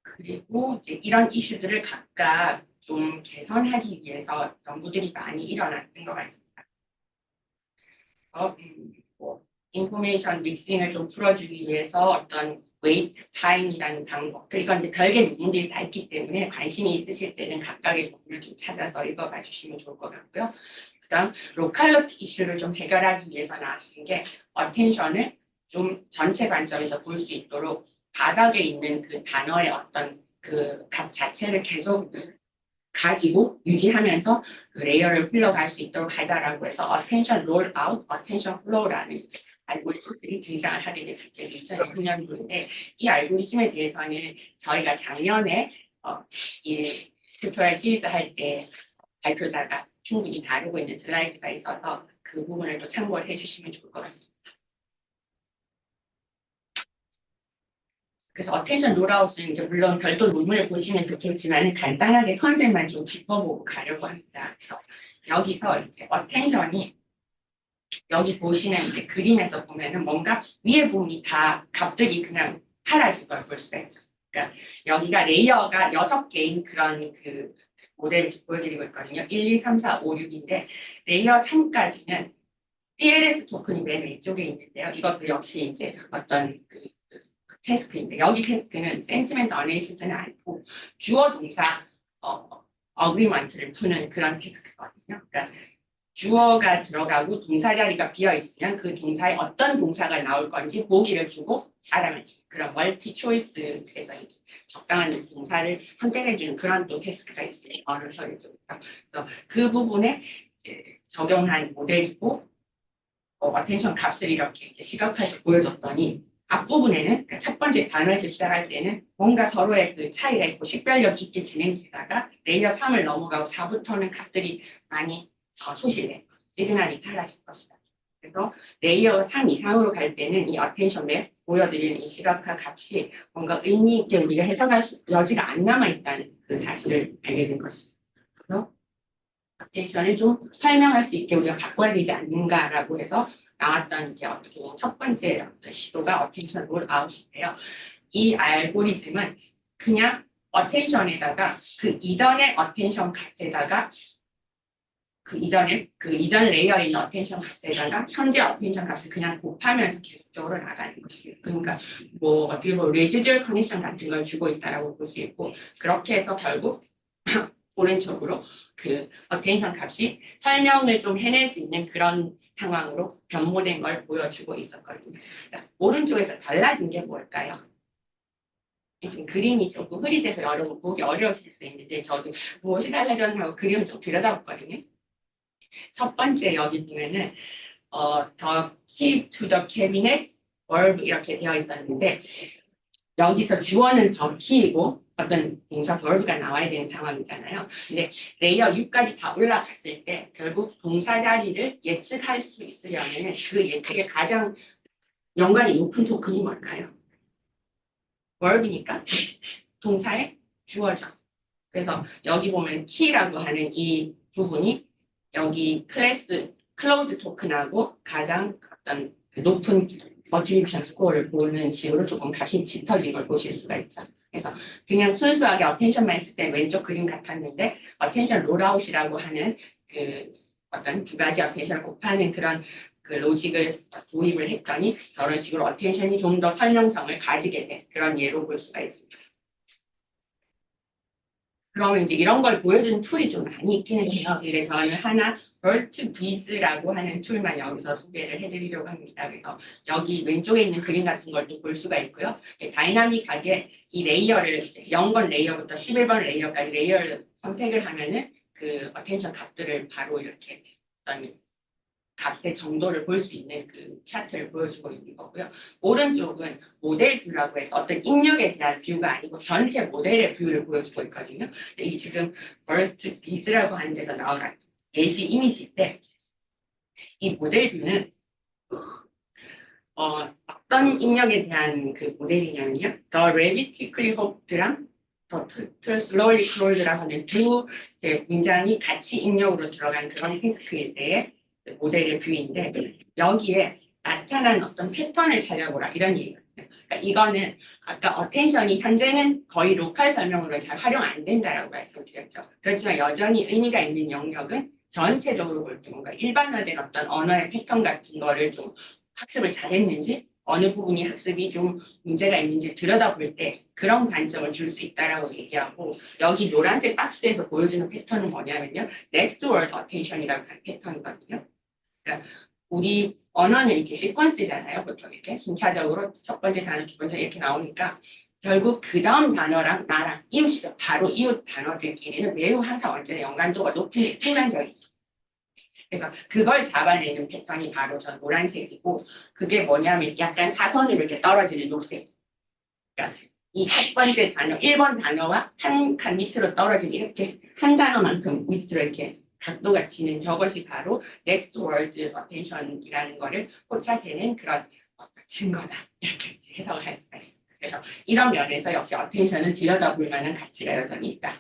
그리고 이제 이런 이슈들을 각각 좀 개선하기 위해서 연구들이 많이 일어났던 것 같습니다. 인포메이션 믹싱을 좀 풀어주기 위해서 어떤 웨이트 타임이라는 방법 그리고 이제 별개 논문들이 다 있기 때문에 관심이 있으실 때는 각각의 논문을 좀 찾아서 읽어봐 주시면 좋을 것 같고요. 그다음 로컬러티 이슈를 좀 해결하기 위해서 나왔던 게 어텐션을 좀 전체 관점에서 볼 수 있도록 바닥에 있는 그 단어의 어떤 그 값 자체를 계속 가지고 유지하면서 그 레이어를 흘러갈 수 있도록 하자라고 해서 attention roll out, attention flow라는 알고리즘들이 등장을 하게 됐을 때 2020년도인데 이 알고리즘에 대해서는 저희가 작년에 이 튜토리얼 시리즈 할 때 발표자가 충분히 다루고 있는 슬라이드가 있어서 그 부분을 또 참고를 해주시면 좋을 것 같습니다. 그래서 어텐션 롤아웃은 이제 물론 별도 논문을 보시면 좋겠지만 간단하게 컨셉만 좀 짚어보고 가려고 합니다. 그래서 여기서 이제 어텐션이 여기 보시는 이제 그림에서 보면은 뭔가 위에 부분이 다 값들이 그냥 사라진 걸 볼 수가 있죠. 그러니까 여기가 레이어가 6개인 그런 그 모델을 보여드리고 있거든요. 1, 2, 3, 4, 5, 6인데 레이어 3까지는 TLS 토큰이 맨 왼쪽에 있는데요. 이것도 역시 이제 어떤 그 태스크인데 여기 태스크는 센티멘트 어네이시스는 아니고 주어 동사 어그리먼트를 푸는 그런 태스크거든요. 그러니까 주어가 들어가고 동사 자리가 비어 있으면 그 동사에 어떤 동사가 나올 건지 보기를 주고 알아맞히는 그런 멀티 초이스에서 적당한 동사를 선택해주는 그런 또 태스크가 있어요. 언어 처리도. 그래서 그 부분에 이제 적용한 모델이고 어텐션 값을 이렇게 이제 시각화해서 보여줬더니 앞부분에는 그러니까 첫 번째 단어에서 시작할 때는 뭔가 서로의 그 차이가 있고 식별력 있게 진행되다가 레이어 3을 넘어가고 4부터는 값들이 많이 소실돼 시그널이 사라질 것이다. 그래서 레이어 3 이상으로 갈 때는 이 어텐션 맵 보여드리는 이 시각화 값이 뭔가 의미 있게 우리가 해석할 여지가 안 남아있다는 그 사실을 알게 된 것이죠. 그래서 어텐션을 좀 설명할 수 있게 우리가 바꿔야 되지 않는가라고 해서 나왔던 이제 어떻게 보면 첫 번째 시도가 어텐션 롤아웃인데요. 이 알고리즘은 그냥 어텐션에다가 그 이전의 어텐션 값에다가 그 이전 레이어에 있는 어텐션 값에다가 현재 어텐션 값을 그냥 곱하면서 계속적으로 나가는 것이에요. 그러니까 뭐 어떻게 보면 레지듀얼 커넥션 같은 걸 주고 있다라고 볼 수 있고 그렇게 해서 결국 오른쪽으로 그 어텐션 값이 설명을 좀 해낼 수 있는 그런 상황으로 변모된 걸 보여주고 있었거든요. 자, 오른쪽에서 달라진 게 뭘까요? 지금 그림이 조금 흐릿해서 여러분 보기 어려우실 수 있는데 저도 무엇이 달라졌나고 그림을 좀 들여다봤거든요. 첫 번째 여기 보면은 the key to the cabinet verb 이렇게 되어 있었는데 여기서 주어는 the key이고 어떤 동사 verb가 나와야 되는 상황이잖아요. 근데 레이어 6까지 다 올라갔을 때 결국 동사 자리를 예측할 수 있으려면 그 예측에 가장 연관이 높은 토큰이 뭘까요? verb니까? 동사의 주어죠. 그래서 여기 보면 key라고 하는 이 부분이 여기 클로즈 토큰하고 가장 어떤 높은 어트리뷰션 스코어를 보는 식으로 조금 값이 짙어진 걸 보실 수가 있죠. 그래서 그냥 순수하게 어텐션만 했을 때 왼쪽 그림 같았는데 어텐션 롤아웃이라고 하는 그 어떤 두 가지 어텐션을 곱하는 그런 그 로직을 도입을 했더니 저런 식으로 어텐션이 좀 더 설명성을 가지게 된 그런 예로 볼 수가 있습니다. 그러면 이제 이런 걸 보여주는 툴이 좀 많이 있기는 해요. 근데 저는 하나 벌트비즈라고 하는 툴만 여기서 소개를 해드리려고 합니다. 그래서 여기 왼쪽에 있는 그림 같은 걸 또 볼 수가 있고요. 다이나믹하게 이 레이어를 0번 레이어부터 11번 레이어까지 레이어를 선택을 하면은 그 어텐션 값들을 바로 이렇게 어떤 값의 정도를 볼 수 있는 그 차트를 보여주고 있는 거고요. 오른쪽은 모델 뷰라고 해서 어떤 입력에 대한 뷰가 아니고 전체 모델의 뷰를 보여주고 있거든요. 이게 지금 버트 비즈라고 하는 데서 나온 예시 이미지인데 이 모델 뷰는 어떤 입력에 대한 그 모델이냐면요. The Rabbit Quickly Hopped랑 The Slowly Crawled라고 하는 두 문장이 같이 입력으로 들어간 그런 태스크인데 모델의 뷰인데 여기에 나타난 어떤 패턴을 찾아보라 이런 얘기예요. 그러니까 이거는 아까 어텐션이 현재는 거의 로컬 설명으로 잘 활용 안 된다라고 말씀드렸죠. 그렇지만 여전히 의미가 있는 영역은 전체적으로 볼 때 뭔가 일반화된 어떤 언어의 패턴 같은 거를 좀 학습을 잘했는지 어느 부분이 학습이 좀 문제가 있는지 들여다볼 때 그런 관점을 줄 수 있다라고 얘기하고 여기 노란색 박스에서 보여주는 패턴은 뭐냐면요. Next word attention이라고 하는 패턴이거든요. 그러니까 우리 언어는 이렇게 시퀀스잖아요. 보통 이렇게 순차적으로 첫 번째 단어, 두 번째 이렇게 나오니까 결국 그 다음 단어랑 나랑 이웃이죠. 바로 이웃 단어들끼리는 매우 항상 언제나 연관도가 높은 일반적이죠. 그래서 그걸 잡아내는 패턴이 바로 전 노란색이고 그게 뭐냐면 약간 사선으로 이렇게 떨어지는 녹색. 그러니까 이 첫 번째 단어, 1번 단어와 한 칸 밑으로 떨어지는 이렇게 한 단어만큼 밑으로 이렇게 각도가 지는 저것이 바로 next word attention이라는 거를 포착해낸 그런 증거다. 이렇게 이제 해석을 할 수가 있습니다. 그래서 이런 면에서 역시 attention은 들여다볼 만한 가치가 여전히 있다.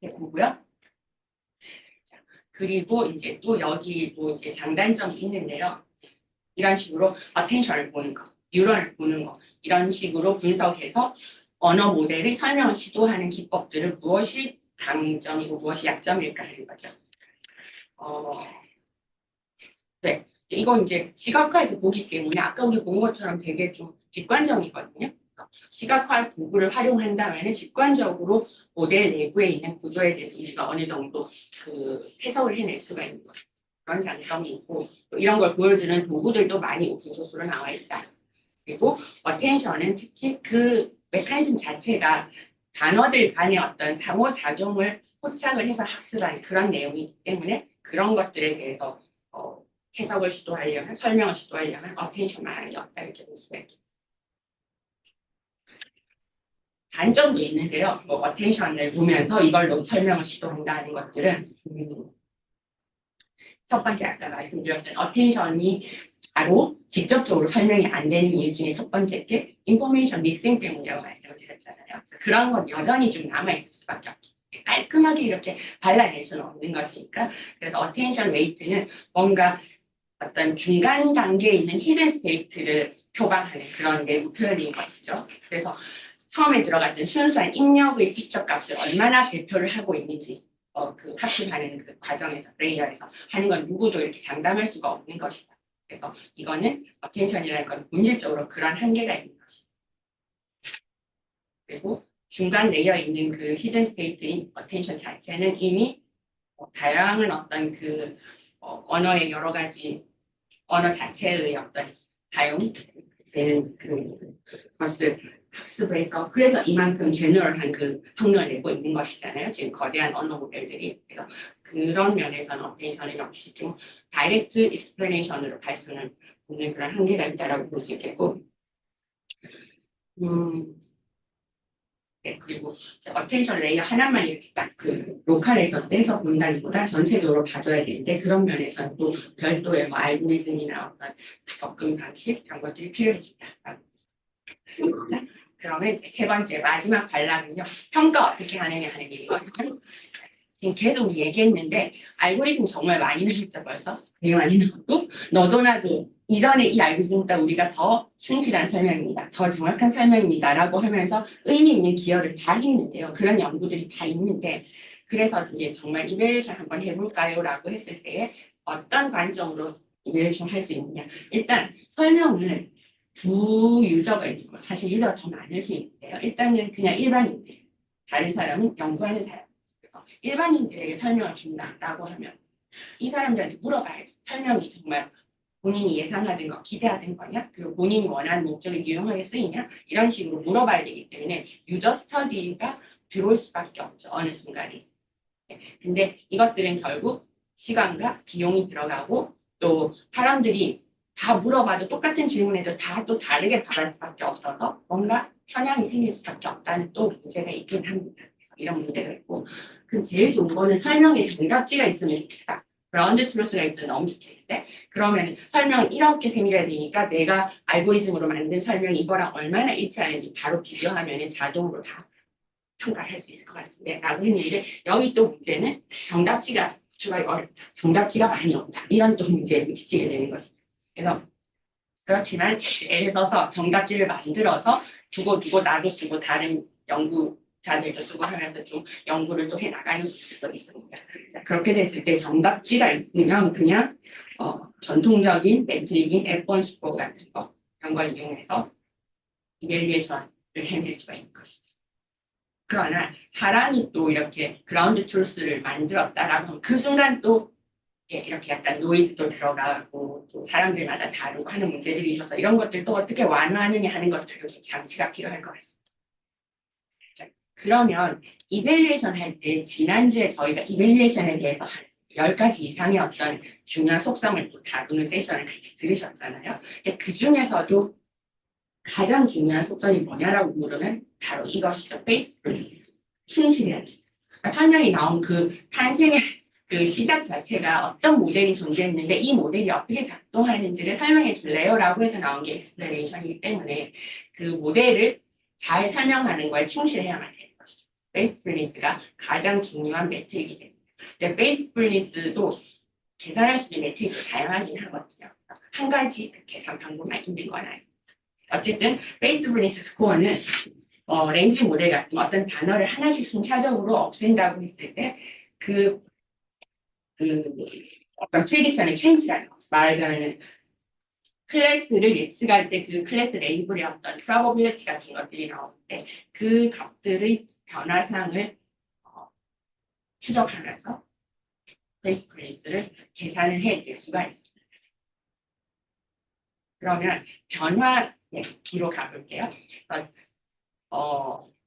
이렇게 보고요. 그리고 이제 또 여기 또 이제 장단점이 있는데요. 이런 식으로 attention을 보는 거, 뉴런을 보는 거, 이런 식으로 분석해서 언어 모델의 설명을 시도하는 기법들을 무엇이 강점이고 무엇이 약점일까 하는 거죠. 네. 이건 이제 시각화에서 보기 때문에 아까 우리 본 것처럼 되게 좀 직관적이거든요. 시각화 도구를 활용한다면 직관적으로 모델 내부에 있는 구조에 대해서 우리가 어느 정도 그 해석을 해낼 수가 있는 거죠. 그런 장점이 있고 또 이런 걸 보여주는 도구들도 많이 오픈소스로 나와 있다. 그리고 어텐션은 특히 그 메커니즘 자체가 단어들 간의 어떤 상호작용을 포착을 해서 학습하는 그런 내용이기 때문에 그런 것들에 대해서 해석을 시도하려면 설명을 시도하려면 어텐션만 하는 게 없다 이렇게 볼 수가 있죠. 단점도 있는데요. 뭐 어텐션을 보면서 이걸로 설명을 시도한다는 것들은 첫 번째 아까 말씀드렸던 어텐션이 바로 직접적으로 설명이 안 되는 이유 중에 첫 번째 게 인포메이션 믹싱 때문이라고 말씀을 드렸잖아요. 그래서 그런 건 여전히 좀 남아있을 수밖에 없죠. 깔끔하게 이렇게 발라낼 수는 없는 것이니까 그래서 어텐션 웨이트는 뭔가 어떤 중간 단계에 있는 히든 스테이트를 표방하는 그런 내부 표현인 것이죠. 그래서 처음에 들어갔던 순수한 입력의 피처 값을 얼마나 대표를 하고 있는지 그 학습하는 그 과정에서 레이어에서 하는 건 누구도 이렇게 장담할 수가 없는 것이다. 그래서 이거는 어텐션이라는 건 본질적으로 그런 한계가 있는 것이다. 그리고 중간 레이어에 있는 그 히든 스테이트인 어텐션 자체는 이미 다양한 어떤 그 언어의 여러 가지 언어 자체의 어떤 다용되는 것을 학습을 해서 그래서 이만큼 제너럴한 그 성능을 내고 있는 것이잖아요. 지금 거대한 언어 모델들이. 그래서 그런 면에서는 어텐션이 역시 좀 다이렉트 익스플레네이션으로 갈 수는 없는 그런 한계가 있다라고 볼 수 있겠고 네, 그리고 어텐션 레이어 하나만 이렇게 딱 그 로컬에서 떼서 본다기보다 전체적으로 봐줘야 되는데 그런 면에서는 또 별도의 뭐 알고리즘이나 어떤 접근 방식 이런 것들이 필요해진다. 자, 그러면 이제 세 번째 마지막 관람은요. 평가 어떻게 하느냐 하는 얘기거든요. 지금 계속 우리 얘기했는데 알고리즘 정말 많이 나왔죠 벌써. 되게 많이 나왔고 너도 나도 이전에 이 알고리즘보다 우리가 더 충실한 설명입니다. 더 정확한 설명입니다. 라고 하면서 의미 있는 기여를 다 했는데요. 그런 연구들이 다 있는데 그래서 이제 정말 이벨레이션 한번 해볼까요? 라고 했을 때 어떤 관점으로 이벨레이션 할 수 있느냐. 일단 설명을 두 유저가 있고 사실 유저가 더 많을 수 있는데요. 일단은 그냥 일반인들. 다른 사람은 연구하는 사람. 일반인들에게 설명을 준다라고 하면 이 사람들한테 물어봐야지. 설명이 정말 본인이 예상하던 거, 기대하던 거냐? 그리고 본인이 원하는 목적에 유용하게 쓰이냐? 이런 식으로 물어봐야 되기 때문에 유저 스터디가 들어올 수밖에 없죠. 어느 순간에. 근데 이것들은 결국 시간과 비용이 들어가고 또 사람들이 다 물어봐도 똑같은 질문에도 다 또 다르게 답할 수밖에 없어서 뭔가 편향이 생길 수밖에 없다는 또 문제가 있긴 합니다. 그래서 이런 문제가 있고 그 제일 좋은 거는 설명에 정답지가 있으면 좋겠다. 그라운드 트루스가 있으면 너무 좋겠는데 그러면 설명 이렇게 생겨야 되니까 내가 알고리즘으로 만든 설명이 이거랑 얼마나 일치하는지 바로 비교하면 자동으로 다 평가를 할 수 있을 것 같은데 라고 했는데 여기 또 문제는 정답지가 추가가 어렵다. 정답지가 많이 없다. 이런 또 문제를 부딪히게 되는 것입니다. 그래서 그렇지만 예를 들어서 정답지를 만들어서 두고 나도 쓰고 다른 연구자들도 쓰고 하면서 좀 연구를 또 해나가는 것도 있습니다. 자, 그렇게 됐을 때 정답지가 있으면 그냥 전통적인 매트릭인 F1 수법 같은 거 이런 걸 이용해서 이벨리에이션을 해낼 수가 있는 것이죠. 그러나 사람이 또 이렇게 그라운드 트루스를 만들었다라고 하면 그 순간 또 이렇게 약간 노이즈도 들어가고 또 사람들마다 다르고 하는 문제들이 있어서 이런 것들도 어떻게 완화하느냐 하는 것들도 장치가 필요할 것 같습니다. 자, 그러면 이벨리에이션 할 때 지난주에 저희가 이벨리에이션에 대해서 한 10가지 이상의 어떤 중요한 속성을 또 다루는 세션을 같이 들으셨잖아요. 근데 그 중에서도 가장 중요한 속성이 뭐냐라고 물으면 바로 이것이죠. 페이스풀리스. 충실해야 돼. 그러니까 설명이 나온 그 탄생의 그 시작 자체가 어떤 모델이 존재했는데 이 모델이 어떻게 작동하는지를 설명해 줄래요? 라고 해서 나온 게 exploration이기 때문에 그 모델을 잘 설명하는 거에 충실해야만 되는 것이죠. faithfulness가 가장 중요한 매트릭이 됩니다. 근데 faithfulness도 계산할 수 있는 매트릭이 다양하긴 하거든요. 한 가지 계산 방법만 있는 건 아니에요. 어쨌든 faithfulness 스코어는 렌지 모델 같은 어떤 단어를 하나씩 순차적으로 없앤다고 했을 때 그 어떤 프리딕션의 체인지라는 거죠. 말하자면 클래스를 예측할 때 그 클래스 레이블의 어떤 probability 같은 것들이 나오는데 그 값들의 변화상을 추적하면서 베이스플레이스를 계산을 해낼 수가 있습니다. 그러면 변화 기로 가볼게요.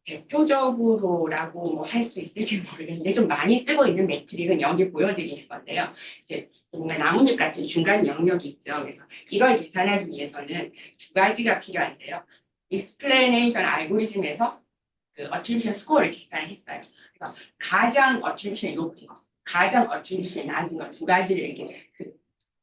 대표적으로라고 뭐 할 수 있을지 모르겠는데 좀 많이 쓰고 있는 매트릭은 여기 보여드리는 건데요. 이제 뭔가 나뭇잎 같은 중간 영역이 있죠. 그래서 이걸 계산하기 위해서는 두 가지가 필요한데요. 익스플레이네이션 알고리즘에서 그 어트리뷰션 스코어를 계산했어요. 그래서 가장 어트리뷰션이 높은 거, 가장 어트리뷰션이 낮은 거 두 가지를 이렇게 그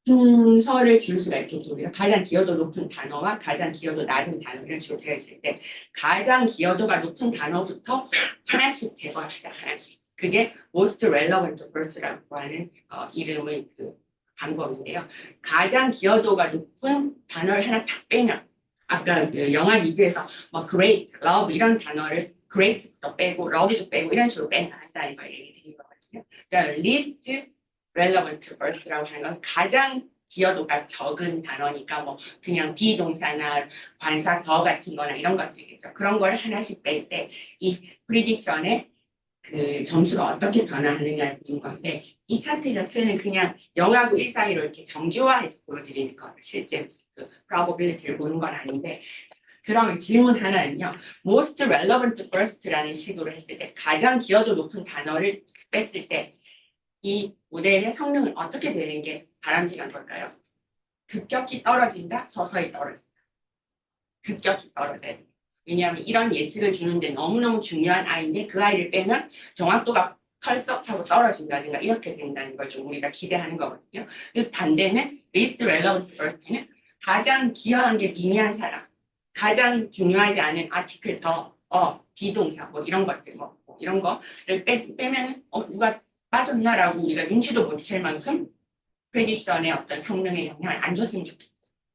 순서를 줄 수가 있겠죠. 우리가 가장 기여도 높은 단어와 가장 기여도 낮은 단어 이런 식으로 되어 있을 때 가장 기여도가 높은 단어부터 하나씩 제거합시다. 하나씩. 그게 most relevant first라고 하는 이름의 그 방법인데요. 가장 기여도가 높은 단어를 하나 딱 빼면 아까 그 영화 리뷰에서 뭐 great, love 이런 단어를 great부터 빼고 love도 빼고 이런 식으로 빼면 한다는 걸 얘기 드린 거거든요. 그러니까 least relevant first라고 하는 건 가장 기여도가 적은 단어니까 뭐 그냥 비동사나 관사 더 같은 거나 이런 것들이겠죠. 그런 걸 하나씩 뺄 때 이 프리딕션의 그 점수가 어떻게 변화하느냐를 보는 건데 이 차트 자체는 그냥 0하고 1 사이로 이렇게 정규화해서 보여드리는 거예요. 실제 그 probability를 보는 건 아닌데 그러면 질문 하나는요. most relevant first라는 식으로 했을 때 가장 기여도 높은 단어를 뺐을 때 이 모델의 성능은 어떻게 되는 게 바람직한 걸까요? 급격히 떨어진다, 서서히 떨어진다. 급격히 떨어져요. 왜냐하면 이런 예측을 주는데 너무너무 중요한 아이인데 그 아이를 빼면 정확도가 털썩하고 떨어진다든가 이렇게 된다는 걸 좀 우리가 기대하는 거거든요. 반대는 least relevant first는 가장 기여한 게 미미한 사람, 가장 중요하지 않은 아티클 비동사 뭐 이런 것들 뭐 이런 거를 빼면 누가 빠졌나라고 우리가 눈치도 못 챌 만큼 프레디션의 어떤 성능에 영향을 안 줬으면 좋겠다.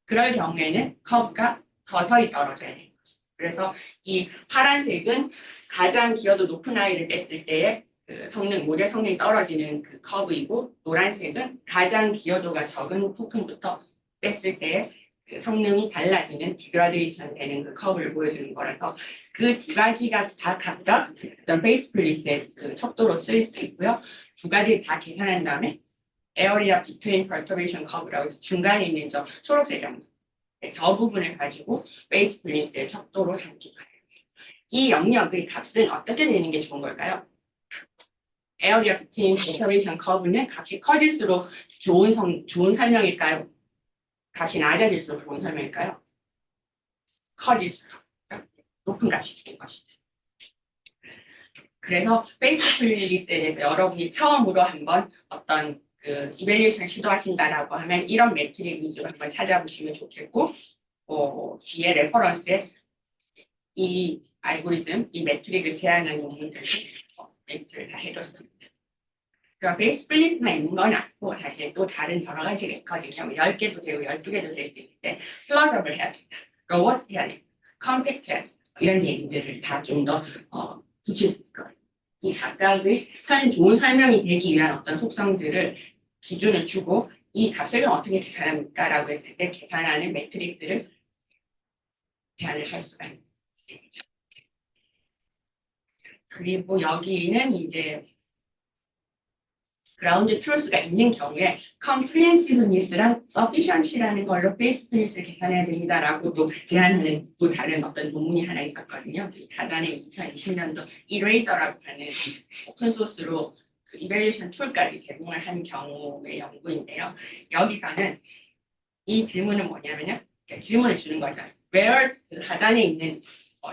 그럴 경우에는 커브가 서서히 떨어져야 돼요. 그래서 이 파란색은 가장 기여도 높은 아이를 뺐을 때의 그 모델 성능이 떨어지는 그 커브이고 노란색은 가장 기여도가 적은 토큰부터 뺐을 때의 그 성능이 달라지는 디그라데이션 되는 그 커브를 보여주는 거라서 그 두 가지가 다 각각 어떤 베이스 플리스의 그 척도로 쓰일 수도 있고요. 두 가지를 다 계산한 다음에 area between perturbation curve라고 해서 중간에 있는 저 초록색 영역 저 부분을 가지고 베이스 플리스의 척도로 삼기해요. 이 영역의 값은 어떻게 되는 게 좋은 걸까요? area between perturbation curve는 값이 커질수록 좋은 설명일까요? 값이 낮아질수록 좋은 설명일까요? 커질수록 높은 값이 좋은 것이죠. 그래서 베이스 플리스에 대해서 여러분이 처음으로 한번 어떤 그 이밸리에이션 시도하신다라고 하면 이런 매트릭 위주로 한번 찾아보시면 좋겠고 뒤에 레퍼런스에 이 알고리즘, 이 매트릭을 제안하는 논문들을 리스트를 다 해뒀습니다. 그러니까 베이스 플리스만 있는 건 아니고 사실 또 다른 여러 가지가 있거든요. 10개도 되고 12개도 될 수 있는데 플러저블 해야 된다, 로버스트 해야 된다, 컴팩트 해야 된다 이런 얘기들을 다 좀 더 붙일 수 있을 거예요. 이 각각의 좋은 설명이 되기 위한 어떤 속성들을 기준을 주고 이 값을 어떻게 계산합니까? 라고 했을 때 계산하는 매트릭들을 제안을 할 수가 있는 거죠. 그리고 여기는 이제 그라운드 트루스가 있는 경우에 comprehensiveness랑 sufficiency라는 걸로 베이스 플리스를 계산해야 됩니다라고도 제안하는 또 다른 어떤 논문이 하나 있었거든요. 다단의 2020년도 Eraser라고 하는 오픈소스로 그 이밸리에이션 툴까지 제공을 한 경우의 연구인데요. 여기서는 이 질문은 뭐냐면요. 질문을 주는 거죠. Where 그 하단에 있는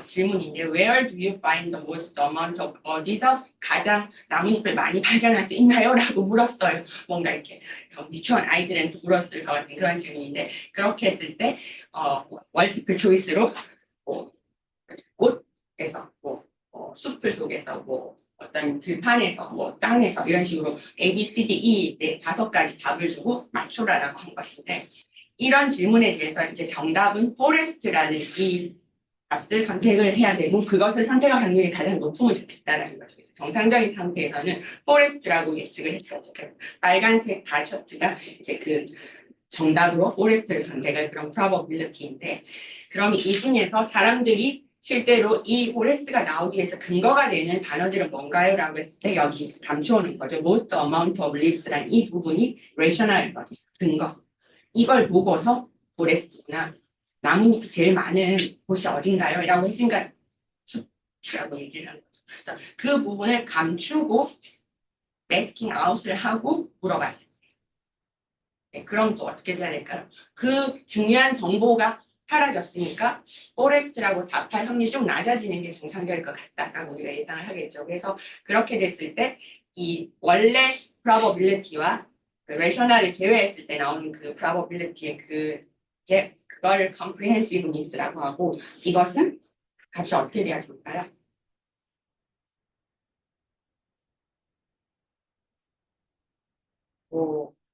질문인데 Where do you find the most amount of 어디서 가장 나뭇잎을 많이 발견할 수 있나요? 라고 물었어요. 뭔가 이렇게 유치원 아이들한테 물었을 것 같은 그런 질문인데 그렇게 했을 때 멀티플 초이스로 뭐, 꽃에서 숲을 속에서 어떤 들판에서 땅에서 이런 식으로 A, B, C, D, E 네, 5가지 답을 주고 맞추라라고 한 것인데 이런 질문에 대해서 이제 정답은 포레스트라는 이 값을 선택을 해야 되고 그것을 선택할 확률이 가장 높으면 좋겠다라는 거죠. 정상적인 상태에서는 포레스트라고 예측을 했어요. 빨간색 다 차트가 이제 그 정답으로 포레스트를 선택할 그런 probability인데 그럼 이 중에서 사람들이 실제로 이 포레스트가 나오기 위해서 근거가 되는 단어들은 뭔가요? 라고 했을 때 여기 감춰오는 거죠. most amount of leaves라는 이 부분이 rational인 거죠. 근거. 이걸 보고서 포레스트구나. 나뭇잎이 제일 많은 곳이 어딘가요? 라고 했으니까 숲이라고 얘기를 하는 거죠. 그 부분을 감추고 매스킹 아웃을 하고 물어봤어요. 네, 그럼 또 어떻게 해야 될까요? 그 중요한 정보가 사라졌으니까 포레스트라고 답할 확률이 좀 낮아지는 게 정상적일 것 같다라고 우리가 예상을 하겠죠. 그래서 그렇게 됐을 때 이 원래 probability와 그 rational을 제외했을 때 나오는 그 probability의 그걸 comprehensiveness라고 하고 이것은 값이 어떻게 돼야 좋을까요?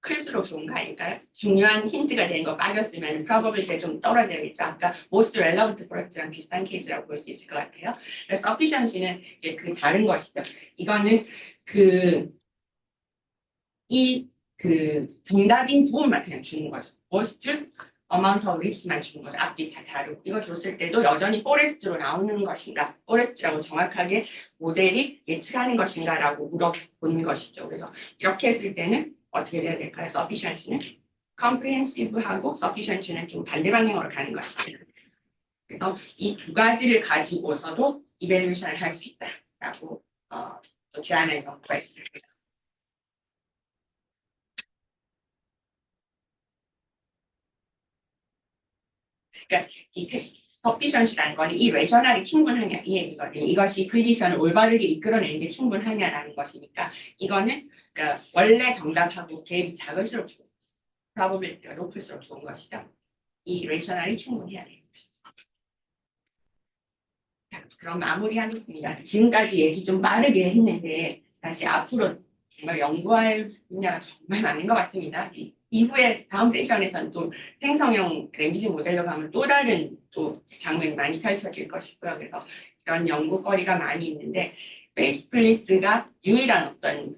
클수록 좋은 거 아닐까요? 중요한 힌트가 되는 거 빠졌으면 probability 좀 떨어져야겠죠. 아까 most relevant correct랑 비슷한 케이스라고 볼 수 있을 것 같아요. 그래서 sufficiency는 이제 그 다른 것이죠. 이거는 정답인 부분만 그냥 주는 거죠. most amount of leaves만 주는 거죠. 앞뒤 다 다르고 이거 줬을 때도 여전히 forest로 나오는 것인가, forest라고 정확하게 모델이 예측하는 것인가라고 물어보는 것이죠. 그래서 이렇게 했을 때는 어떻게 돼야 될까요? sufficiency는 comprehensive하고 sufficiency는 좀 반대 방향으로 가는 것이죠. 그래서 이 두 가지를 가지고서도 evaluation을 할 수 있다라고 제안의 경우가 있습니다. 그러니까 서피션시라는 거는 이 레셔널이 충분하냐 이 얘기거든요. 이것이 프리디션을 올바르게 이끌어내는 게 충분하냐라는 것이니까 이거는 그러니까 원래 정답하고 갭이 작을수록 좋은 프로버빌리티가 높을수록 좋은 것이죠. 이 레셔널이 충분해야 돼요. 자, 그럼 마무리하겠습니다. 지금까지 얘기 좀 빠르게 했는데 사실 앞으로 정말 연구할 분야가 정말 많은 것 같습니다. 이후에 다음 세션에서는 또 생성형 랭귀지 모델로 가면 또 다른 또 장면이 많이 펼쳐질 것이고요. 그래서 이런 연구거리가 많이 있는데 베이스 플리스가 유일한 어떤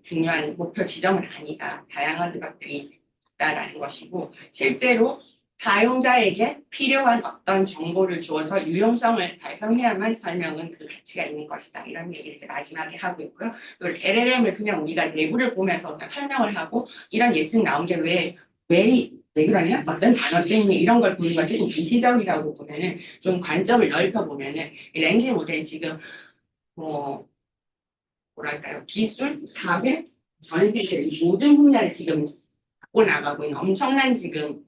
중요한 목표 지점은 아니다. 다양한 것들이 있다라는 것이고 실제로 사용자에게 필요한 어떤 정보를 주어서 유용성을 달성해야만 설명은 그 가치가 있는 것이다. 이런 얘기를 이제 마지막에 하고 있고요. LLM을 그냥 우리가 내부를 보면서 설명을 하고 이런 예측 나온 게 왜 그러냐? 어떤 단어 때문에 이런 걸 보는 건지 좀 미시적이라고 보면은 좀 관점을 넓혀보면은 이 랭귀지 모델 지금 뭐랄까요? 기술, 사회, 전 세계 이 모든 분야를 지금 갖고 나가고 있는 엄청난 지금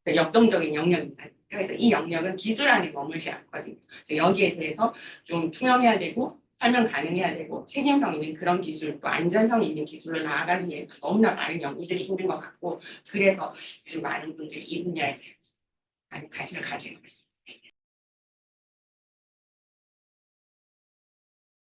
역동적인 영역입니다. 그래서 이 영역은 기술 안에 머물지 않거든요. 그래서 여기에 대해서 좀 투명해야 되고 설명 가능해야 되고 책임성 있는 그런 기술 또 안전성 있는 기술로 나아가기 위해서 너무나 많은 연구들이 있는 것 같고 그래서 요즘 많은 분들이 이 분야에 많은 관심을 가지고 있습니다.